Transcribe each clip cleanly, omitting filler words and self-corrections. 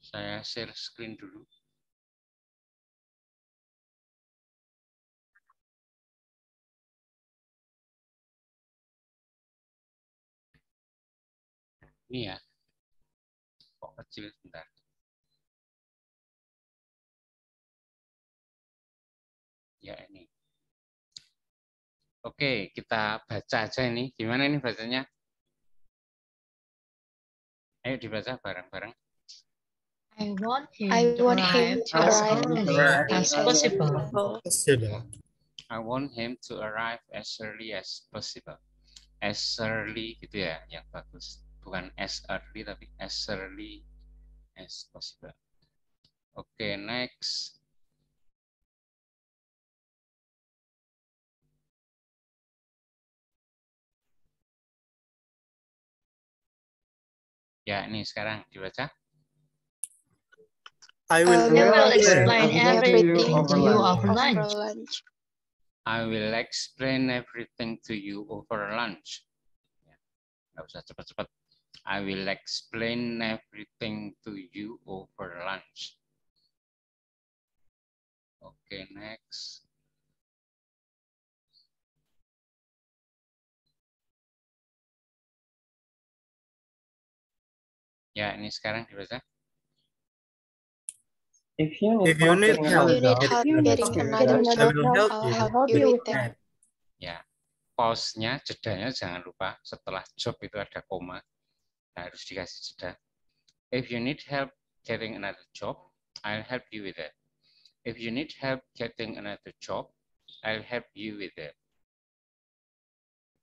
Saya share screen dulu. Ini ya, kok kecil sebentar. Ya ini. Oke, kita baca aja ini. Gimana ini bacanya? Ayo dibaca bareng-bareng. I want him I to want him arrive to as arrive early as possible. I want him to arrive as early as possible. As early gitu ya, yang bagus. Bukan as early, tapi as early as possible. Oke, next. Ya, ini sekarang dibaca. I will explain everything to you over lunch. I will explain everything to you over lunch. Nggak usah cepat-cepat. I will explain everything to you over lunch. Oke, next. Ya, ini sekarang dibaca. If you need help getting another job, I'll help you with that. Ya, pause-nya, jedanya jangan lupa. Setelah job itu ada koma. Nah, harus dikasih jeda. If you need help getting another job, I'll help you with it. If you need help getting another job, I'll help you with it.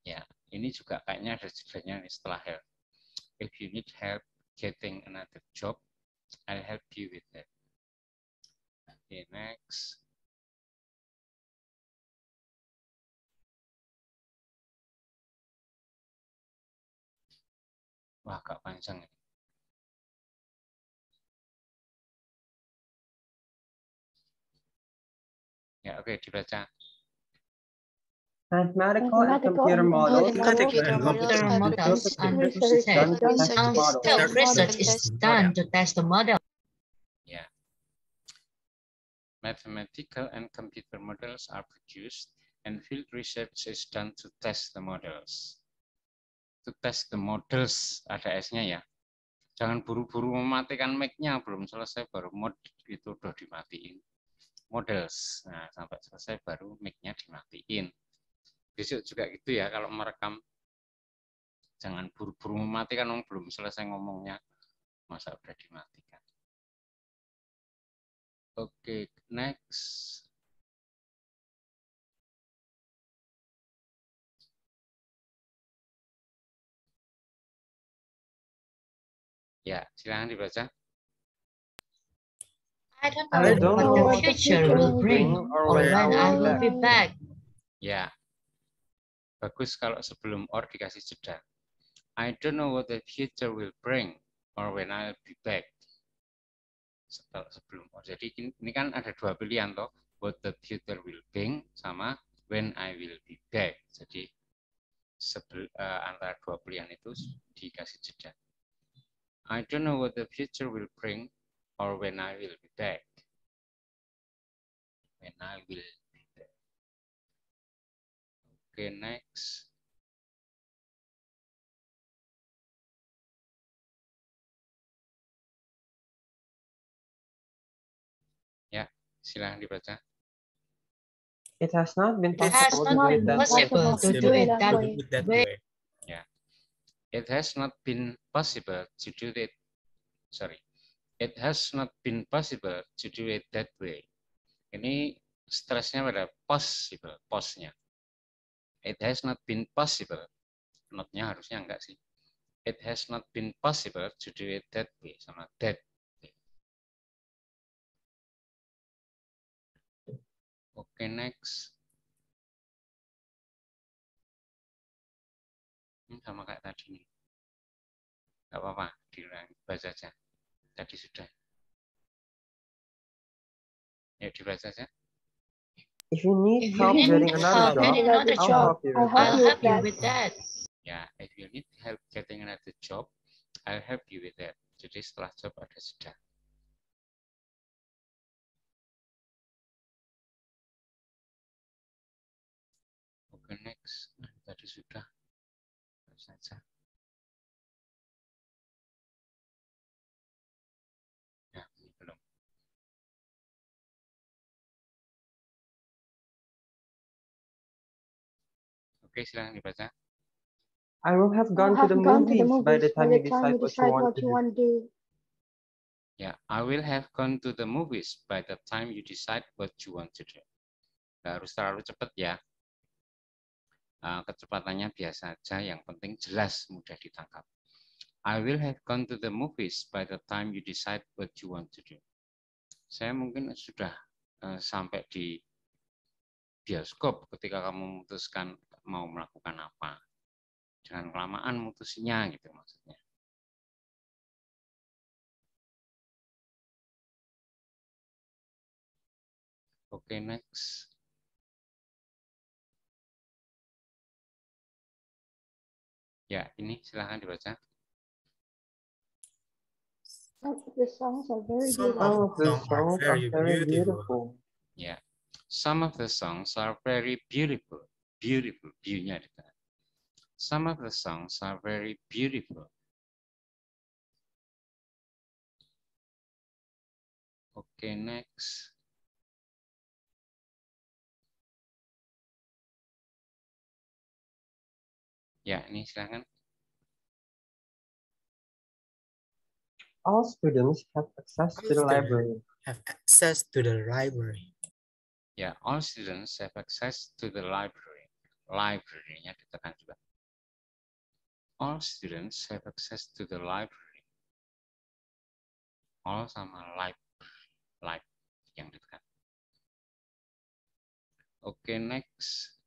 Ya, ini juga kayaknya ada jedanya setelah help. If you need help getting another job, I'll help you with it. Okay, next. Wah, agak panjang ini. Ya, oke, dibaca. Mathematical and computer models are Self-research is done to test the model. Ya. Mathematical and computer models are produced and field research is done to test the models. To test the models, ada S-nya ya. Jangan buru-buru mematikan mic-nya, belum selesai baru mod itu udah dimatiin. Models, nah sampai selesai baru mic-nya dimatiin. Besok juga gitu ya, kalau merekam jangan buru-buru mematikan, belum selesai ngomongnya, masa udah dimatikan. Oke, next. Ya, silakan dibaca. I don't know what the future will bring or when I will be back. Ya, bagus kalau sebelum or dikasih jeda. I don't know what the future will bring or when I'll be back. Sebelum or. Jadi ini kan ada dua pilihan toh, what the future will bring sama when I will be back. Jadi antara dua pilihan itu dikasih jeda. I don't know what the future will bring or when I will be back. When I will be back. Okay, next. Ya, silakan dibaca. It has not been It has not been possible to do it that way. Yeah. It has not been possible to do it. Sorry. It has not been possible to do it that way. Ini stresnya pada possible, posnya. It has not been possible. Not-nya harusnya enggak sih. It has not been possible to do it that way. Sama that. Oke, next. Sama kayak tadi nih. Enggak apa-apa, dibaca aja. Tadi sudah. Ya, dibaca aja. If you need help getting another job, I'll help you with that. Yeah, if you need help getting another job, I'll help you with that. Jadi setelah job ada jeda. Oke, next. Nah, tadi sudah saja. Ya, ini belum. Oke, silakan dibaca. I will have gone to the movies by the time you decide what you want to do. Ya, I will have gone to the movies by the time you decide what you want to do. Nggak harus terlalu cepat ya. Kecepatannya biasa aja, yang penting jelas, mudah ditangkap. I will have gone to the movies by the time you decide what you want to do. Saya mungkin sudah sampai di bioskop ketika kamu memutuskan mau melakukan apa. Jangan kelamaan mutusinya gitu maksudnya. Oke, next. Ya, ini silahkan dibaca. Some of the songs are very beautiful. Ya, some of the songs are very beautiful. Beautiful, view-nya di tengah. Some of the songs are very beautiful. Oke, next. Ya, ini silakan. All students have access to the library. Ya, all students have access to the library. Library-nya ditekan juga. All students have access to the library. All sama library yang ditekan. Oke, next.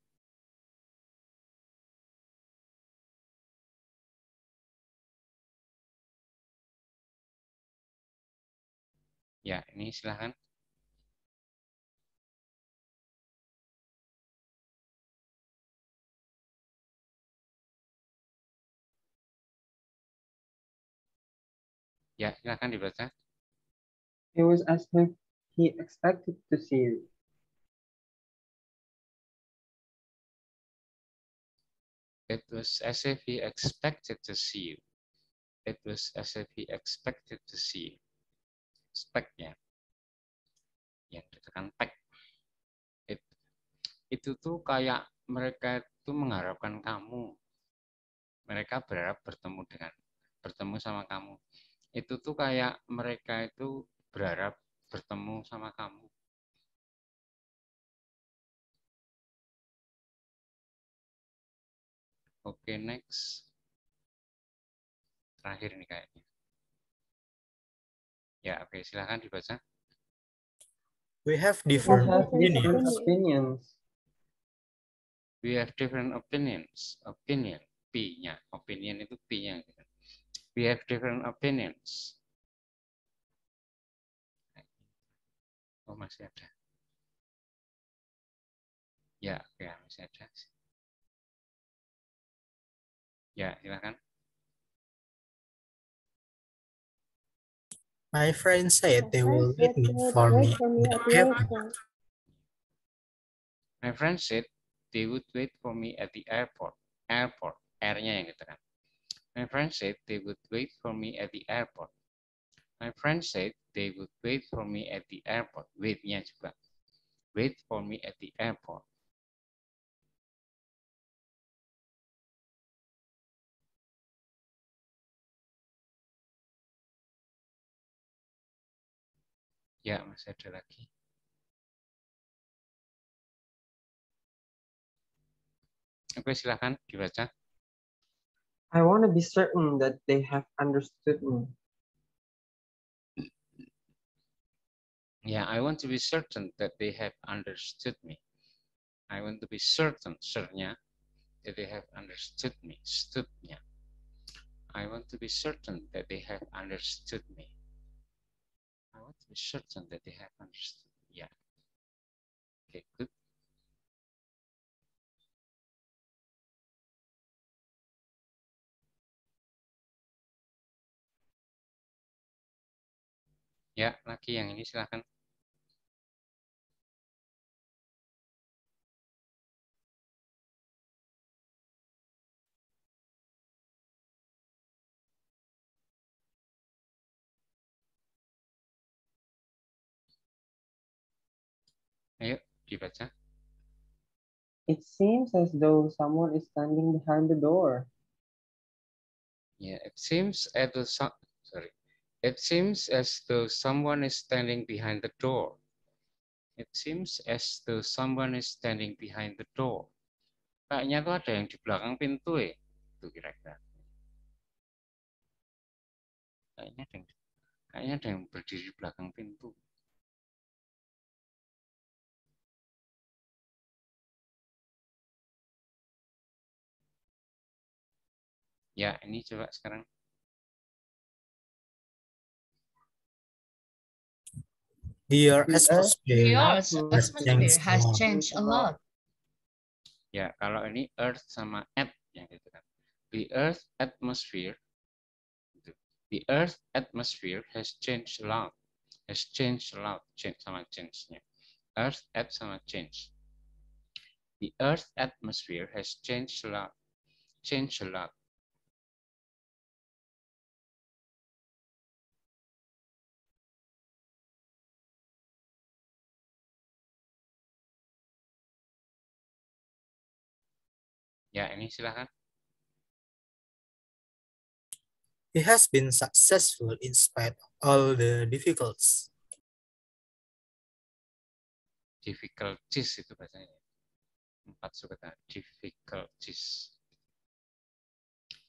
Ya, ini silahkan. Ya, silahkan dibaca. It was as if he expected to see you. It was as if he expected to see you. It was as if he expected to see you. Expect-nya. Yang ditekan pack. Itu tuh kayak mereka itu mengharapkan kamu. Mereka berharap bertemu sama kamu. Itu tuh kayak mereka itu berharap bertemu sama kamu. Oke, next. Terakhir nih kayaknya. Ya, oke, silahkan dibaca. We have different opinions. We have different opinions. Opinion, P-nya. Opinion itu P-nya. We have different opinions. Oh, masih ada. Ya, oke, masih ada. Ya, silakan. My friend said they will wait for me at the airport. My friend said they would wait for me at the airport. Airport, R-nya yang ditekan. My friend said they would wait for me at the airport. My friend said they would wait for me at the airport. Wait-nya juga. Wait for me at the airport. Ya, masih ada lagi. Oke, silakan dibaca. I want to be certain that they have understood me. Yeah, I want to be certain that they have understood me. I want to be certain, cernya, that they have understood me. Stood-nya. I want to be certain that they have understood me. I want to be certain that they have understood me. Yeah. Okay, good. Ya, lagi yang ini silakan. Ayo dibaca. It seems as though someone is standing behind the door. Yeah, it seems as though It seems as though someone is standing behind the door. It seems as though someone is standing behind the door. Kayaknya tuh ada yang di belakang pintu ya. Itu kira-kira. Kayaknya ada yang berdiri di belakang pintu. Ya, ini coba sekarang. The Earth's atmosphere has changed a lot. Ya, kalau ini Earth sama at yang gitu kan. The Earth atmosphere has changed a lot. Has changed a lot. Change sama change-nya. Earth at sama change. The Earth atmosphere has changed a lot. Changed a lot. Ya, ini silakan. He has been successful in spite of all the difficulties. Difficulties itu bahasanya. 4 suku kata difficulties.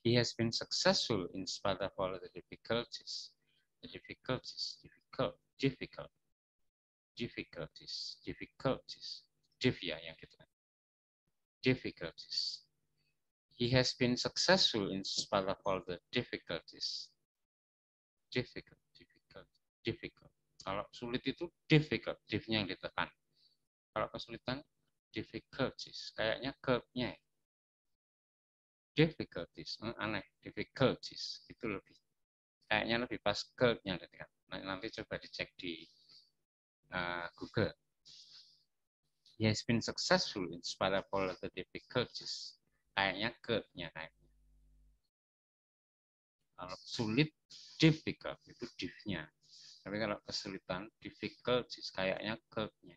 He has been successful in spite of all the difficulties. The difficulties. Diff ya yang gitu kan. Difficulties. He has been successful in spite of all the difficulties. Difficult. Kalau sulit itu difficult, diff-nya yang ditekan. Kalau kesulitan, difficulties. Kayaknya curve-nya. Difficulties, aneh. Difficulties itu kayaknya lebih pas curve-nya ditekan. Nanti coba dicek di Google. He has been successful in spite of all the difficulties. Kayaknya curve-nya kayaknya. Kalau sulit, difficult itu diff-nya. Tapi kalau kesulitan, difficulties kayaknya curve-nya.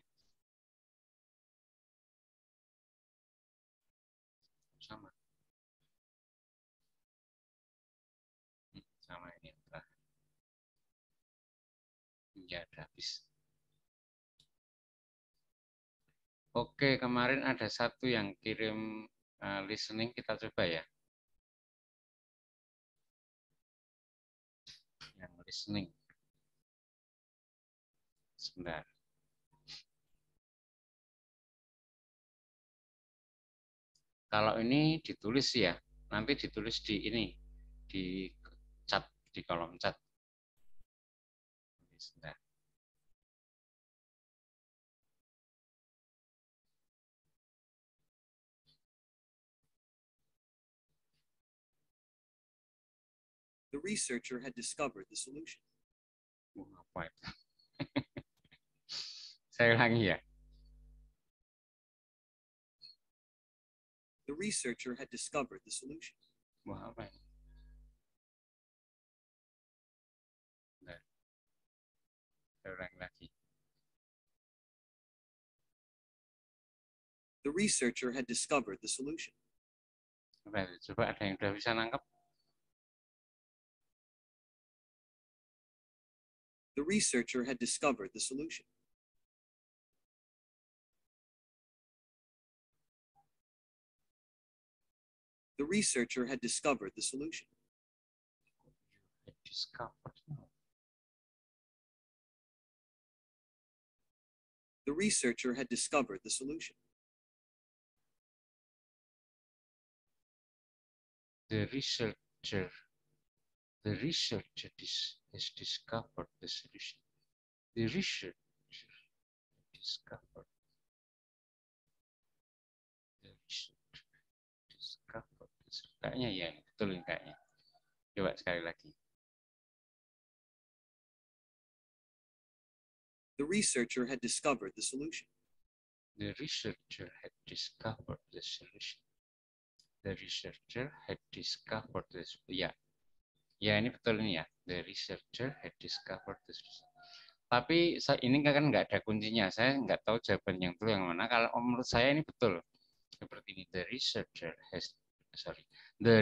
Sama. Sama ini. Ya, udah habis. Oke, kemarin ada satu yang kirim listening, kita coba ya. Yang listening. Sebentar. Kalau ini ditulis ya, nanti ditulis di ini, di chat, di kolom chat. Sebentar. The researcher had discovered the solution. Apa itu? Saya ulangi ya. The researcher had discovered the solution. Wah, apa ini? Nah, saya ulangi lagi. The researcher had discovered the solution. Coba ada yang udah bisa nangkep? The researcher had discovered the solution. The researcher had discovered the solution. The researcher had discovered the solution. The researcher has discovered the solution. The researcher discovered. The researcher discovered. Kayaknya ya, betul kayaknya. Coba sekali lagi. The researcher had discovered the solution. The researcher had discovered the solution. The researcher had discovered this. Ya, ya ini betul ini ya. The researcher had discovered the solution. Tapi ini kan nggak ada kuncinya. Saya nggak tahu jawaban yang betul yang mana. Kalau menurut saya ini betul. Seperti ini. The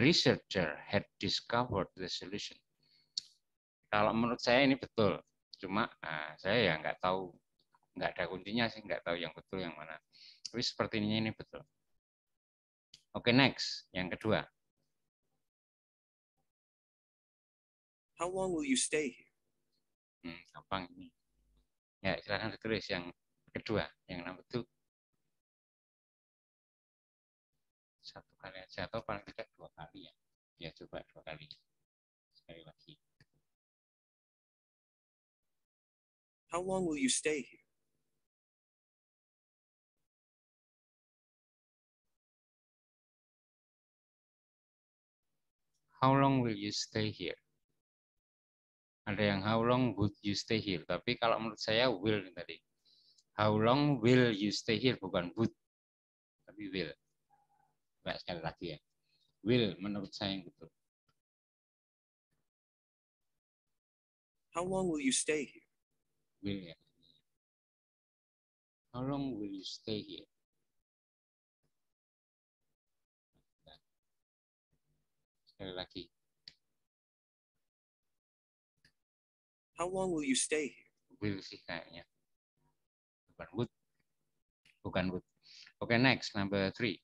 researcher had discovered the solution. Kalau menurut saya ini betul. Cuma saya ya nggak tahu. Nggak ada kuncinya sih. Nggak tahu yang betul yang mana. Tapi sepertinya ini betul. Oke, next. Yang kedua. How long will you stay here? Gampang ini. Ya, silakan ditulis yang kedua. Yang nomor 2. Satu kali aja atau paling tidak 2 kali ya. Ya, coba 2 kali. Sekali lagi. How long will you stay here? How long will you stay here? Ada yang how long would you stay here? Tapi kalau menurut saya will tadi. How long will you stay here? Bukan would. Tapi will. Coba sekali lagi ya. Will menurut saya yang betul. How long will you stay here? Will ya. How long will you stay here? Sekali lagi. How long will you stay here? Will sih kayaknya. Bukan would. Bukan would. Oke, next. Number 3.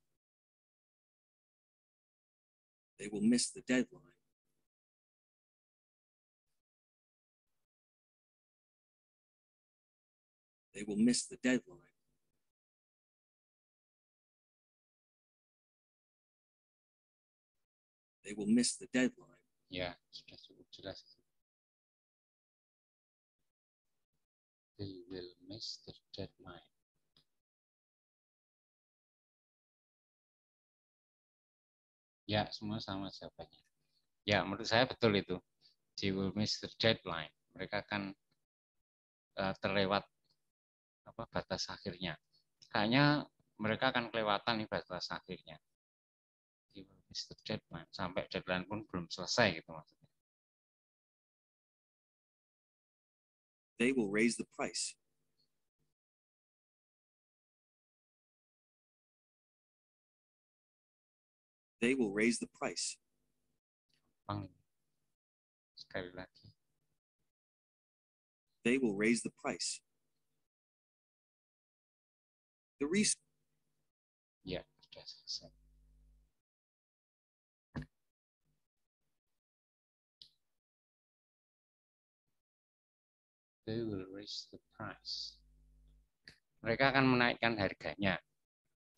They will miss the deadline. They will miss the deadline. They will miss the deadline. Ya, sudah cukup jelas. They will miss the deadline. Ya, semua sama jawabannya. Ya, menurut saya betul itu. They will miss the deadline. Mereka akan terlewat batas akhirnya. Kayaknya mereka akan kelewatan nih batas akhirnya. They will miss the deadline. Sampai deadline pun belum selesai gitu maksudnya. They will raise the price. They will raise the price. Sekali lagi. They will raise the price. The reason. Ya, sudah selesai. They will raise the price. Mereka akan menaikkan harganya.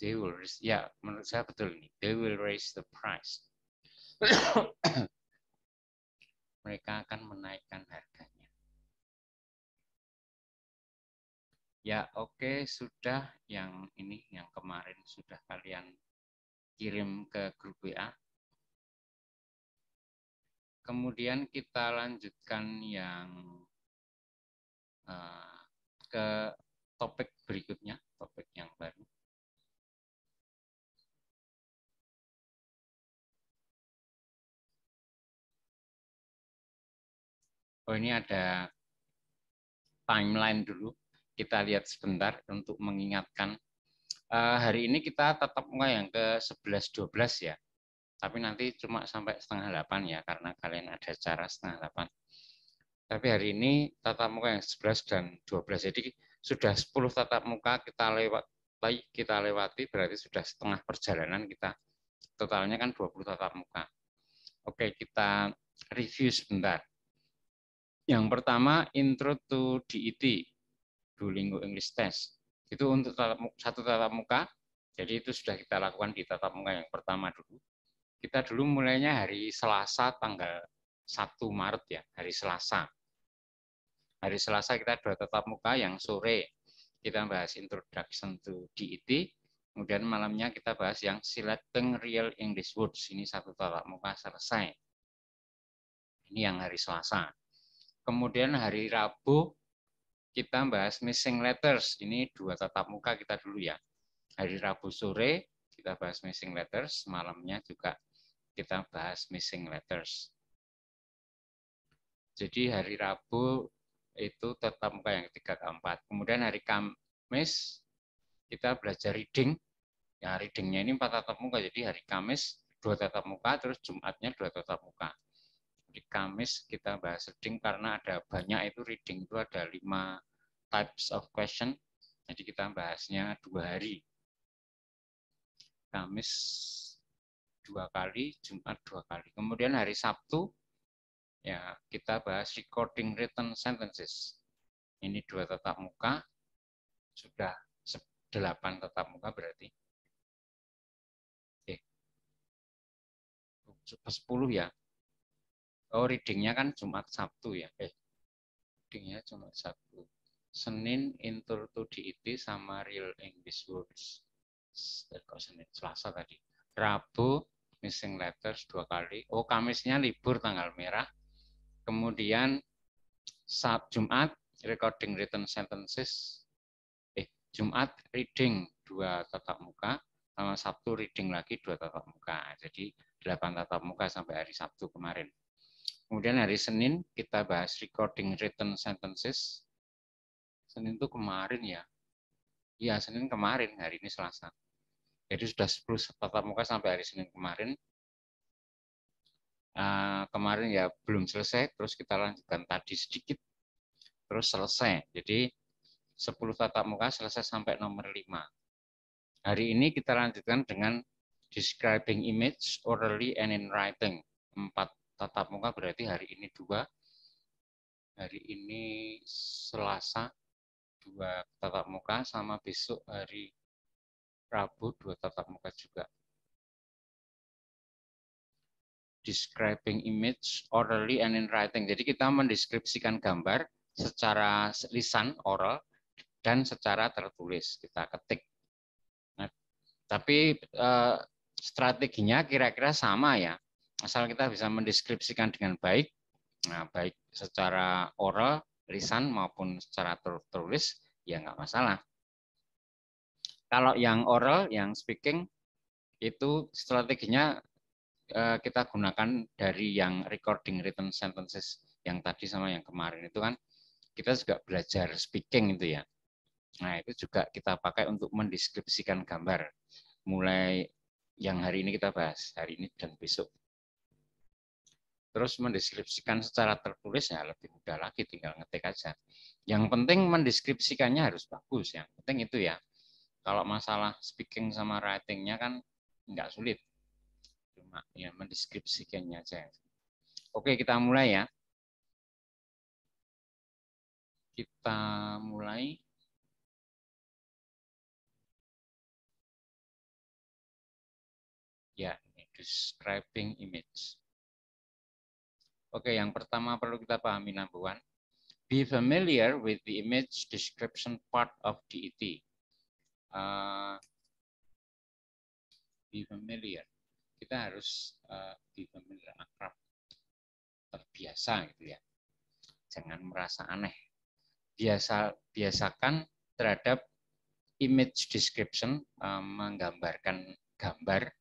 They will raise, ya menurut saya betul ini. They will raise the price. Mereka akan menaikkan harganya. Ya oke, sudah yang ini yang kemarin sudah kalian kirim ke grup WA. Kemudian kita lanjutkan yang ke topik berikutnya, topik yang baru. Oh ini ada timeline dulu. Kita lihat sebentar untuk mengingatkan. Hari ini kita tatap muka yang ke 11-12 ya. Tapi nanti cuma sampai setengah 8 ya, karena kalian ada acara setengah 8. Tapi hari ini tatap muka yang 11 dan 12. Jadi sudah 10 tatap muka kita lewati, berarti sudah setengah perjalanan kita. Totalnya kan 20 tatap muka. Oke, kita review sebentar. Yang pertama, Intro to DET, Duolingo English Test. Itu untuk satu tatap muka, jadi itu sudah kita lakukan di tatap muka yang pertama dulu. Kita dulu mulainya hari Selasa tanggal 1 Maret ya, hari Selasa. Hari Selasa kita 2 tatap muka, yang sore kita bahas Introduction to DET, kemudian malamnya kita bahas yang Selecting Real English Words. Ini 1 tatap muka selesai. Ini yang hari Selasa. Kemudian hari Rabu kita bahas missing letters. Ini 2 tatap muka kita dulu ya. Hari Rabu sore kita bahas missing letters, malamnya juga kita bahas missing letters. Jadi hari Rabu itu tatap muka yang ketiga keempat. Kemudian hari Kamis kita belajar reading. Ya, readingnya ini 4 tatap muka. Jadi hari Kamis 2 tatap muka, terus Jumatnya 2 tatap muka. Di Kamis kita bahas reading karena ada banyak, itu reading itu ada 5 types of question. Jadi kita bahasnya 2 hari. Kamis 2 kali, Jumat 2 kali. Kemudian hari Sabtu ya kita bahas recording written sentences. Ini 2 tatap muka, sudah 8 tatap muka berarti. Oke. 10 ya. Oh, readingnya kan Jumat Sabtu ya. Readingnya Jumat Sabtu. Senin intro to DIT sama real English words. Kok Senin, Selasa tadi. Rabu missing letters 2 kali. Oh, Kamisnya libur tanggal merah. Kemudian Jumat recording written sentences. Jumat reading 2 tatap muka, sama Sabtu reading lagi 2 tatap muka. Jadi 8 tatap muka sampai hari Sabtu kemarin. Kemudian hari Senin kita bahas recording written sentences. Senin itu kemarin ya. Iya, Senin kemarin, hari ini Selasa. Jadi sudah 10 tatap muka sampai hari Senin kemarin. Kemarin ya belum selesai, terus kita lanjutkan tadi sedikit, terus selesai. Jadi 10 tatap muka selesai sampai nomor 5. Hari ini kita lanjutkan dengan describing image, orally and in writing. 4 tatap muka berarti hari ini 2. Hari ini Selasa 2 tatap muka, sama besok hari Rabu 2 tatap muka juga. Describing image, orally and in writing. Jadi kita mendeskripsikan gambar secara lisan, oral, dan secara tertulis. Kita ketik. Nah, tapi strateginya kira-kira sama ya. Asal kita bisa mendeskripsikan dengan baik, nah, baik secara oral, lisan maupun secara tertulis, ya nggak masalah. Kalau yang oral, yang speaking, itu strateginya kita gunakan dari yang recording written sentences yang tadi sama yang kemarin itu kan, kita juga belajar speaking itu ya. Nah, itu juga kita pakai untuk mendeskripsikan gambar. Mulai yang hari ini kita bahas, hari ini dan besok. Terus mendeskripsikan secara tertulis ya lebih mudah lagi, tinggal ngetik aja. Yang penting mendeskripsikannya harus bagus, yang penting itu ya. Kalau masalah speaking sama writing-nya kan nggak sulit, cuma ya mendeskripsikannya aja. Oke, kita mulai ya. Kita mulai. Ya, ini describing image. Oke, yang pertama perlu kita pahami number 1. Be familiar with the image description part of DET. Be familiar. Kita harus be familiar, akrab, terbiasa gitu ya. Jangan merasa aneh. Biasakan terhadap image description, menggambarkan gambar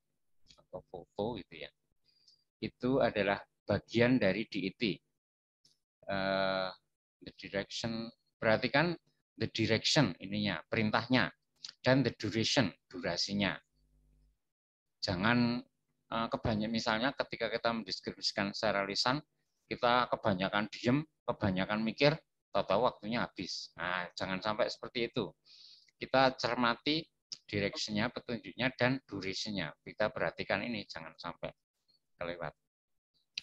atau foto gitu ya. Itu adalah bagian dari DET. The direction, perhatikan the direction ininya, perintahnya, dan the duration, durasinya. Jangan kebanyakan, misalnya ketika kita mendeskripsikan secara lisan, kita kebanyakan diem, kebanyakan mikir, tahu-tahu waktunya habis. Nah, jangan sampai seperti itu. Kita cermati direction-nya, petunjuknya, dan duration-nya. Kita perhatikan ini, jangan sampai kelewat.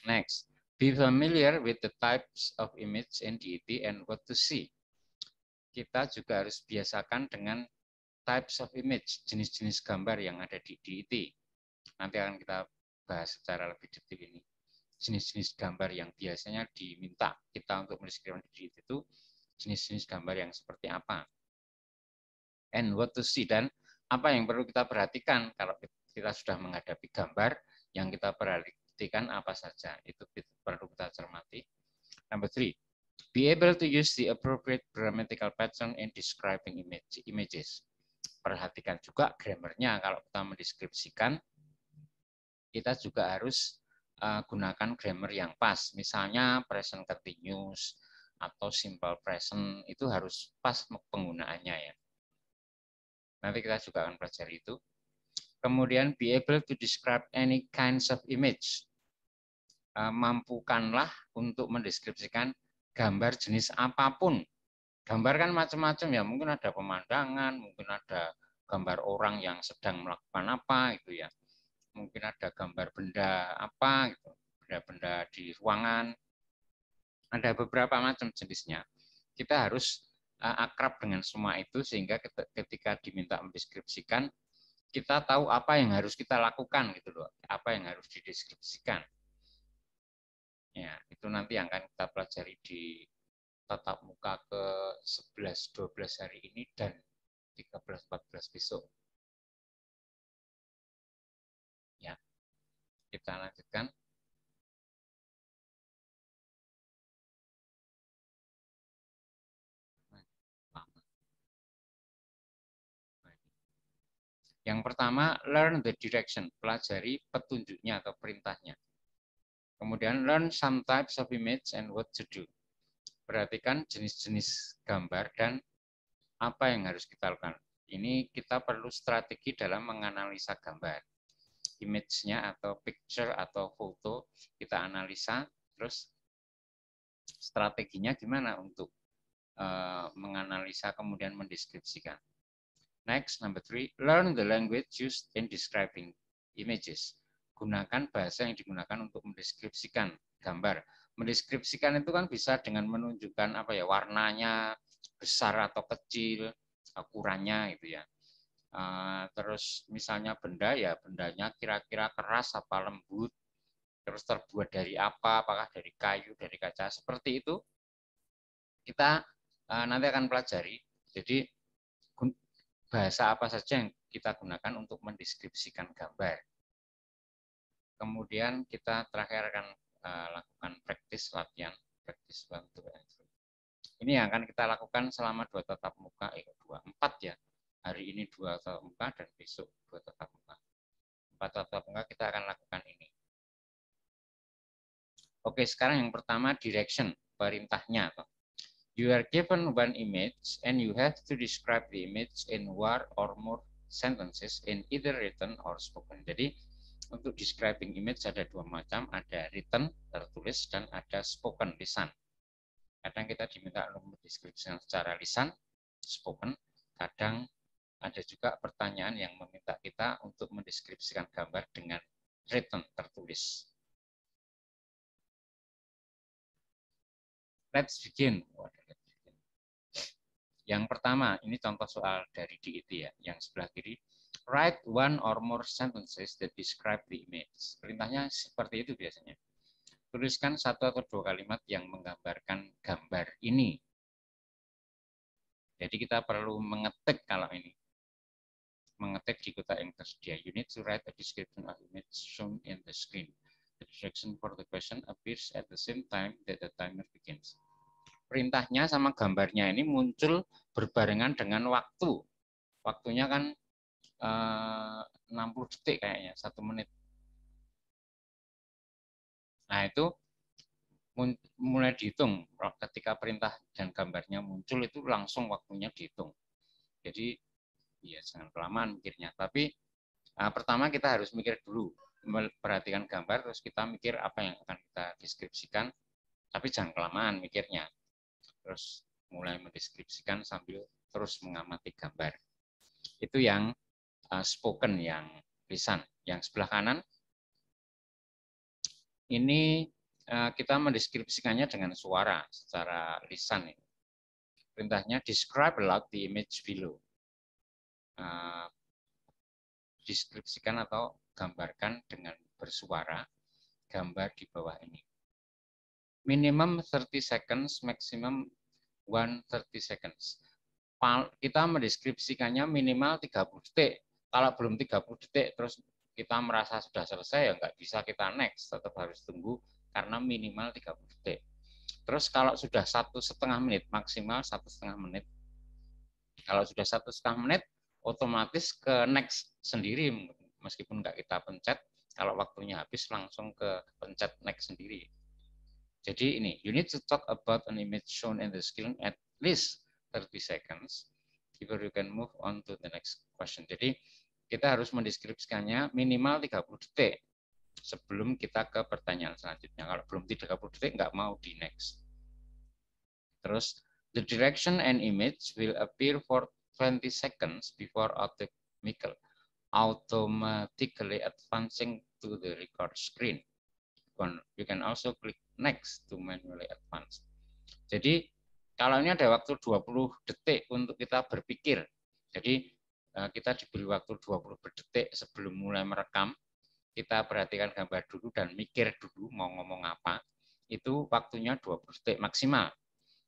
Next, be familiar with the types of image in DET and what to see. Kita juga harus biasakan dengan types of image, jenis-jenis gambar yang ada di DET. Nanti akan kita bahas secara lebih detail ini. Jenis-jenis gambar yang biasanya diminta kita untuk mendeskripsikan di DET itu jenis-jenis gambar yang seperti apa. And what to see, dan apa yang perlu kita perhatikan kalau kita sudah menghadapi gambar yang kita perhatikan apa saja, itu perlu kita cermati. Number 3, Be able to use the appropriate grammatical pattern in describing images. Perhatikan juga grammarnya kalau kita mendeskripsikan, kita juga harus gunakan grammar yang pas. Misalnya present continuous atau simple present itu harus pas penggunaannya ya. Nanti kita juga akan pelajari itu. Kemudian be able to describe any kinds of image. Mampukanlah untuk mendeskripsikan gambar jenis apapun. Gambar kan macam-macam ya, mungkin ada pemandangan, mungkin ada gambar orang yang sedang melakukan apa gitu ya. Mungkin ada gambar benda apa gitu, benda-benda di ruangan. Ada beberapa macam jenisnya. Kita harus akrab dengan semua itu sehingga ketika diminta mendeskripsikan, kita tahu apa yang harus kita lakukan gitu loh, apa yang harus dideskripsikan. Ya, itu nanti yang akan kita pelajari di tatap muka ke 11-12 hari ini dan 13-14 besok. Ya, kita lanjutkan. Yang pertama, learn the direction, pelajari petunjuknya atau perintahnya. Kemudian learn some types of image and what to do. Perhatikan jenis-jenis gambar dan apa yang harus kita lakukan. Ini kita perlu strategi dalam menganalisa gambar. Image-nya atau picture atau foto kita analisa, terus strateginya gimana untuk menganalisa kemudian mendeskripsikan. Next, number 3, learn the language used in describing images. Gunakan bahasa yang digunakan untuk mendeskripsikan gambar. Mendeskripsikan itu kan bisa dengan menunjukkan apa ya, warnanya besar atau kecil, ukurannya gitu ya. Terus misalnya benda ya, bendanya kira-kira keras apa lembut, terus terbuat dari apa, apakah dari kayu, dari kaca, seperti itu. Kita nanti akan pelajari. Jadi bahasa apa saja yang kita gunakan untuk mendeskripsikan gambar. Kemudian kita terakhir akan lakukan praktis latihan, praktis bantu. Ini yang akan kita lakukan selama 2 tatap muka, 4 ya. Hari ini 2 tatap muka dan besok 2 tatap muka. 4 tatap muka kita akan lakukan ini. Oke, sekarang yang pertama direction, perintahnya. You are given one image and you have to describe the image in one or more sentences in either written or spoken. Jadi untuk describing image ada 2 macam, ada written, tertulis, dan ada spoken, lisan. Kadang kita diminta untuk mendeskripsikan secara lisan, spoken, kadang ada juga pertanyaan yang meminta kita untuk mendeskripsikan gambar dengan written, tertulis. Let's begin. Yang pertama, ini contoh soal dari DIT ya, yang sebelah kiri. Write one or more sentences that describe the image. Perintahnya seperti itu biasanya. Tuliskan 1 atau 2 kalimat yang menggambarkan gambar ini. Jadi kita perlu mengetik kalau ini. Mengetik di kotak yang tersedia. You need to write a description of image shown in the screen. The direction for the question appears at the same time that the timer begins. Perintahnya sama gambarnya ini muncul berbarengan dengan waktu. Waktunya kan 60 detik kayaknya, 1 menit. Nah itu mulai dihitung ketika perintah dan gambarnya muncul itu langsung waktunya dihitung. Jadi ya jangan kelamaan mikirnya. Tapi pertama kita harus mikir dulu, perhatikan gambar, terus kita mikir apa yang akan kita deskripsikan. Tapi jangan kelamaan mikirnya. Terus mulai mendeskripsikan sambil terus mengamati gambar. Itu yang spoken, yang lisan. Yang sebelah kanan, ini kita mendeskripsikannya dengan suara, secara lisan. Perintahnya, describe aloud the image below. Deskripsikan atau gambarkan dengan bersuara gambar di bawah ini. Minimum 30 seconds, maximum 130 seconds. Kita mendeskripsikannya minimal 30 detik. Kalau belum 30 detik terus kita merasa sudah selesai, ya nggak bisa kita next, tetap harus tunggu karena minimal 30 detik. Terus kalau sudah 1,5 menit, maksimal 1,5 menit. Kalau sudah 1,5 menit, otomatis ke next sendiri, meskipun nggak kita pencet. Kalau waktunya habis, langsung ke pencet next sendiri. Jadi ini, you need to talk about an image shown in the screen at least 30 seconds before you can move on to the next question. Jadi kita harus mendeskripsikannya minimal 30 detik sebelum kita ke pertanyaan selanjutnya. Kalau belum 30 detik, nggak mau di next. Terus, the direction and image will appear for 20 seconds before automatically advancing to the record screen. You can also click next to manually advance. Jadi kalau ini ada waktu 20 detik untuk kita berpikir. Jadi kita diberi waktu 20 detik sebelum mulai merekam. Kita perhatikan gambar dulu dan mikir dulu mau ngomong apa. Itu waktunya 20 detik maksimal.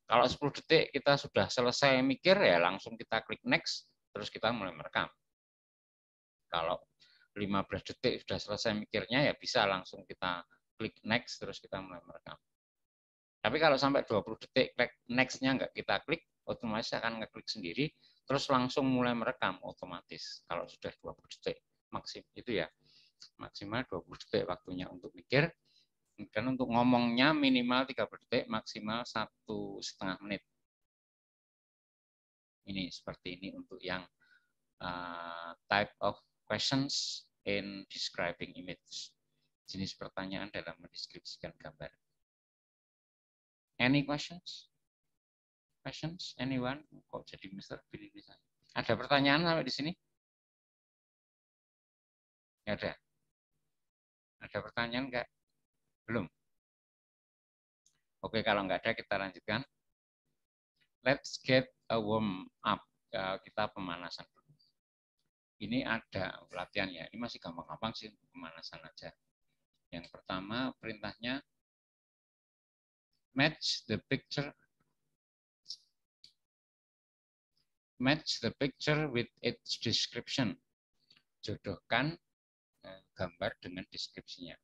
Kalau 10 detik kita sudah selesai mikir, ya langsung kita klik next, terus kita mulai merekam. Kalau 15 detik sudah selesai mikirnya, ya bisa langsung kita klik next, terus kita mulai merekam. Tapi kalau sampai 20 detik klik next-nya nggak kita klik, otomatis akan ngeklik sendiri, terus langsung mulai merekam otomatis. Kalau sudah 20 detik maksimal itu ya, maksimal 20 detik waktunya untuk mikir, dan untuk ngomongnya minimal 30 detik, maksimal 1,5 menit. Ini seperti ini untuk yang type of questions in describing image. Jenis pertanyaan dalam mendeskripsikan gambar. Any questions? Questions? Anyone? Kok jadi Mr. Billy bisa? Ada pertanyaan sampai di sini? Ya ada. Ada pertanyaan enggak? Belum? Oke, kalau enggak ada kita lanjutkan. Let's get a warm up. Kita pemanasan dulu. Ini ada latihannya. Ini masih gampang-gampang sih untuk pemanasan aja. Yang pertama perintahnya match the picture with its description. Jodohkan gambar dengan deskripsinya.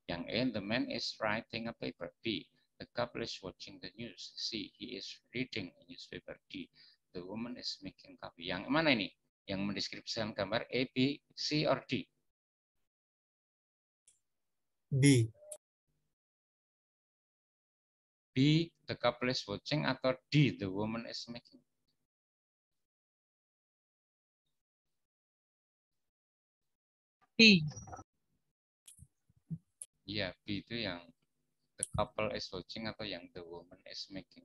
Yang A, the man is writing a paper. B, the couple is watching the news. C, he is reading a newspaper. D, the woman is making coffee. Yang mana ini? Yang mendeskripsikan gambar A, B, C, or D? B. B, the couple is watching, atau D, the woman is making? B. Iya, B itu yang the couple is watching atau yang the woman is making?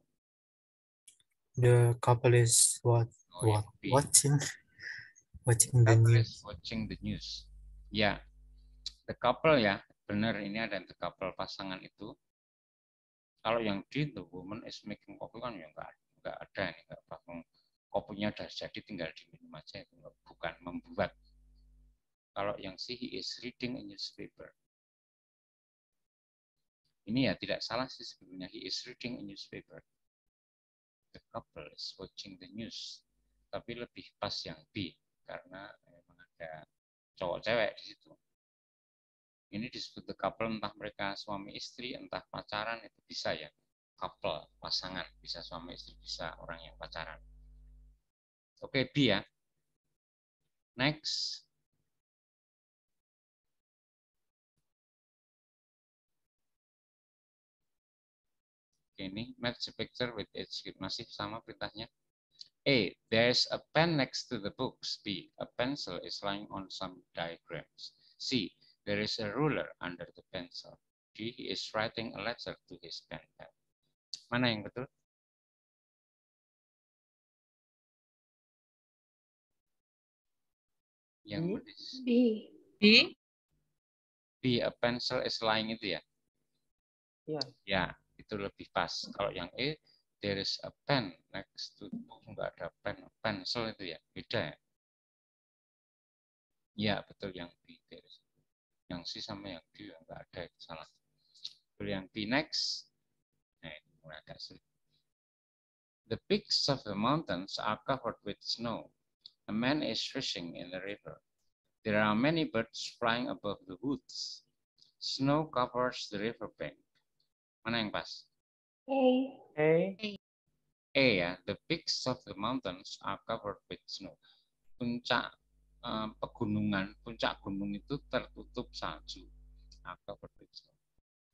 The couple is watching the news. Watching the news. Ya, the couple ya, benar ini ada the couple pasangan itu. Kalau yang D, the woman is making coffee kan ya nggak ada ini, nggak apa. Kopinya udah jadi tinggal diminum aja, itu bukan membuat. Kalau yang C, he is reading a newspaper. Ini ya tidak salah sih sebetulnya, he is reading a newspaper. The couple is watching the news. Tapi lebih pas yang B, karena memang ada cowok cewek di situ. Ini disebut the couple, entah mereka suami istri, entah pacaran, itu bisa ya. Couple, pasangan, bisa suami istri, bisa orang yang pacaran. Oke, B ya. Next. Ini match the picture with its, masih sama perintahnya. A, there's a pen next to the books. B, a pencil is lying on some diagrams. C, there is a ruler under the pencil. D, he is writing a letter to his pen pal. Mana yang betul? Yang B. B. B, a pencil is lying itu ya? Ya. Ya, itu lebih pas. Kalau yang E, there is a pen next to the book, enggak ada pen, pencil itu ya, beda ya? Ya, betul yang B. Yang C sama yang D enggak ada, itu salah. Betul yang B next. Nah, ini mulai agak sulit. The peaks of the mountains are covered with snow. A man is fishing in the river. There are many birds flying above the woods. Snow covers the riverbank. Mana yang pas? A ya, the peaks of the mountains are covered with snow. Puncak pegunungan, puncak gunung itu tertutup salju. Are covered with snow.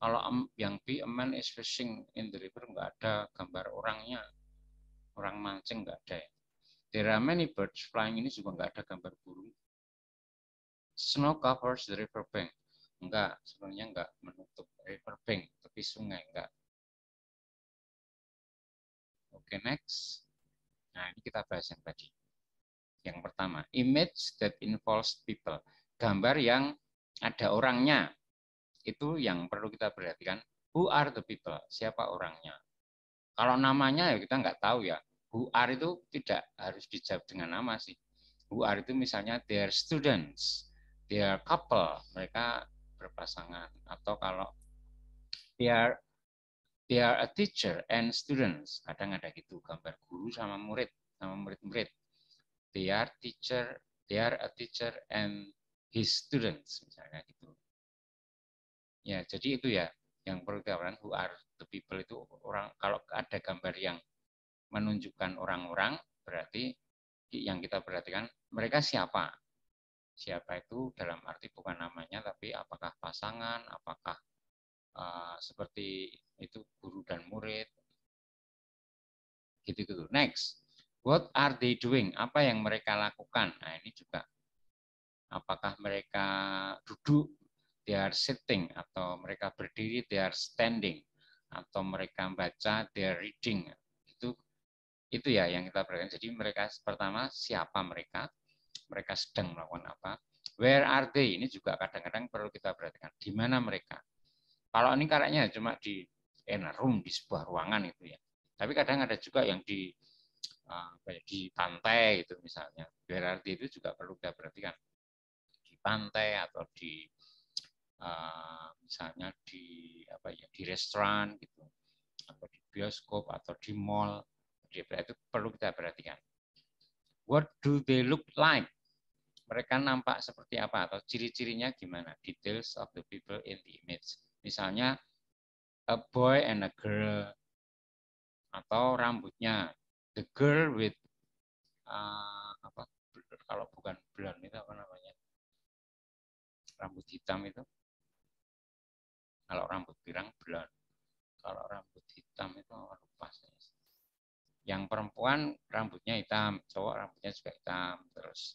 Kalau yang B, a man is fishing in the river, nggak ada gambar orangnya, orang mancing nggak ada ya. There are many birds flying, ini juga nggak ada gambar burung. Snow covers the river bank, enggak, sebenarnya nggak menutup river bank, tapi sungai enggak. Oke, next. Nah, ini kita bahas yang tadi. Yang pertama, image that involves people. Gambar yang ada orangnya. Itu yang perlu kita perhatikan. Who are the people? Siapa orangnya? Kalau namanya ya kita nggak tahu ya. Who are itu tidak harus dijawab dengan nama sih. Who are itu misalnya they are students, they are couple, mereka berpasangan. Atau kalau they are a teacher and students. Kadang ada gitu, gambar guru sama murid-murid. They are a teacher and his students, misalnya gitu. Ya, jadi itu ya yang perlu kita perhatikan. Who are the people itu orang. Kalau ada gambar yang menunjukkan orang-orang, berarti yang kita perhatikan mereka siapa. Siapa itu dalam arti bukan namanya, tapi apakah pasangan, apakah seperti itu guru dan murid. Gitu-gitu. Next, what are they doing? Apa yang mereka lakukan? Nah, ini juga. Apakah mereka duduk, they are sitting, atau mereka berdiri, they are standing, atau mereka baca, they are reading. Itu ya yang kita perhatikan. Jadi mereka pertama siapa mereka sedang melakukan apa. Where are they? Ini juga kadang-kadang perlu kita perhatikan. Di mana mereka? Kalau ini karakternya cuma di room, di sebuah ruangan itu ya. Tapi kadang ada juga yang di pantai itu misalnya. Where are they itu juga perlu kita perhatikan. Di pantai atau di misalnya di di restoran gitu, atau di bioskop atau di mall, itu perlu kita perhatikan. What do they look like? Mereka nampak seperti apa atau ciri-cirinya gimana? Details of the people in the image. Misalnya a boy and a girl, atau rambutnya the girl with kalau bukan blonde itu apa namanya? Rambut hitam itu. Kalau rambut pirang blonde. Kalau rambut hitam itu lupa. Yang perempuan rambutnya hitam, cowok rambutnya juga hitam. Terus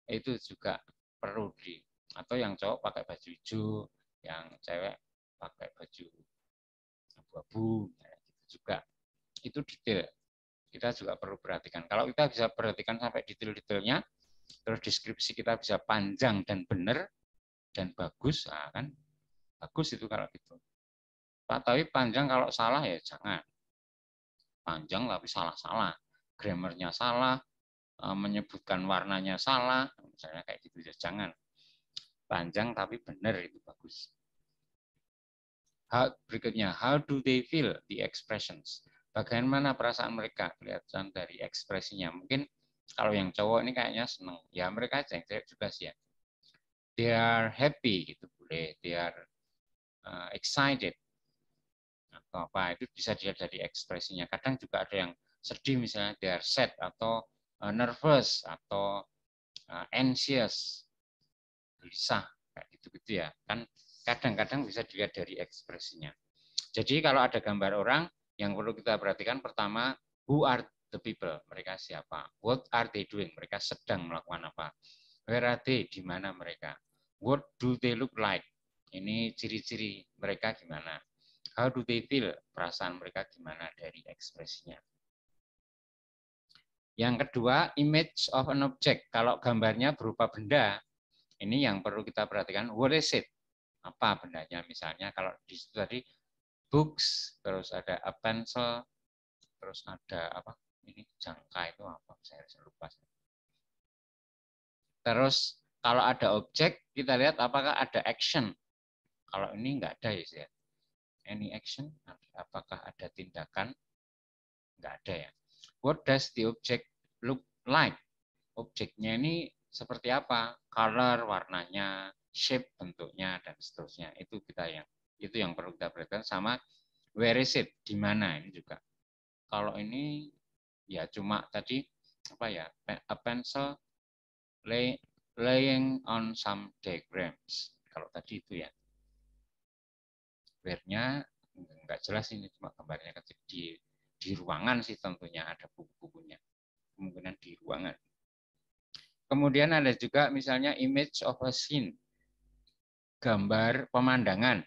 itu juga perlu atau yang cowok pakai baju hijau, yang cewek pakai baju abu-abu, gitu juga. Itu detail. Kita juga perlu perhatikan. Kalau kita bisa perhatikan sampai detail-detailnya, terus deskripsi kita bisa panjang dan benar dan bagus, nah kan bagus itu kalau gitu. Tapi panjang kalau salah ya jangan. Panjang tapi salah-salah. Grammarnya salah, menyebutkan warnanya salah, misalnya kayak gitu ya jangan. Panjang tapi benar itu bagus. Berikutnya, how do they feel the expressions? Bagaimana perasaan mereka kelihatan dari ekspresinya. Mungkin kalau yang cowok ini kayaknya seneng. Ya mereka yang cewek juga sih ya. They are happy gitu boleh. They are excited atau apa, itu bisa dilihat dari ekspresinya. Kadang juga ada yang sedih misalnya they are sad atau nervous atau anxious, gelisah kayak gitu-gitu ya. Kan kadang-kadang bisa dilihat dari ekspresinya. Jadi kalau ada gambar orang yang perlu kita perhatikan, pertama who are the people, mereka siapa. What are they doing, mereka sedang melakukan apa. Where are they, di mana mereka. What do they look like, ini ciri-ciri mereka gimana. How do they feel, perasaan mereka gimana dari ekspresinya. Yang kedua, image of an object. Kalau gambarnya berupa benda, ini yang perlu kita perhatikan. What is it? Apa bendanya? Misalnya kalau di situ tadi books, terus ada a pencil, terus ada apa? Ini jangka itu apa? Saya lupa. Terus kalau ada objek, kita lihat apakah ada action. Kalau ini enggak ada ya. Any action, apakah ada tindakan? Enggak ada ya. What does the object look like? Objeknya ini seperti apa? Color, warnanya, shape, bentuknya, dan seterusnya. Itu yang perlu kita perhatikan. Sama Where is it? Di mana? Ini juga. Kalau ini ya cuma tadi apa ya? A pencil laying on some diagrams. Kalau tadi itu ya. Where-nya nggak jelas, ini cuma gambarnya kecil di ruangan sih, tentunya ada buku-bukunya. Kemungkinan di ruangan. Kemudian ada juga misalnya image of a scene. Gambar pemandangan.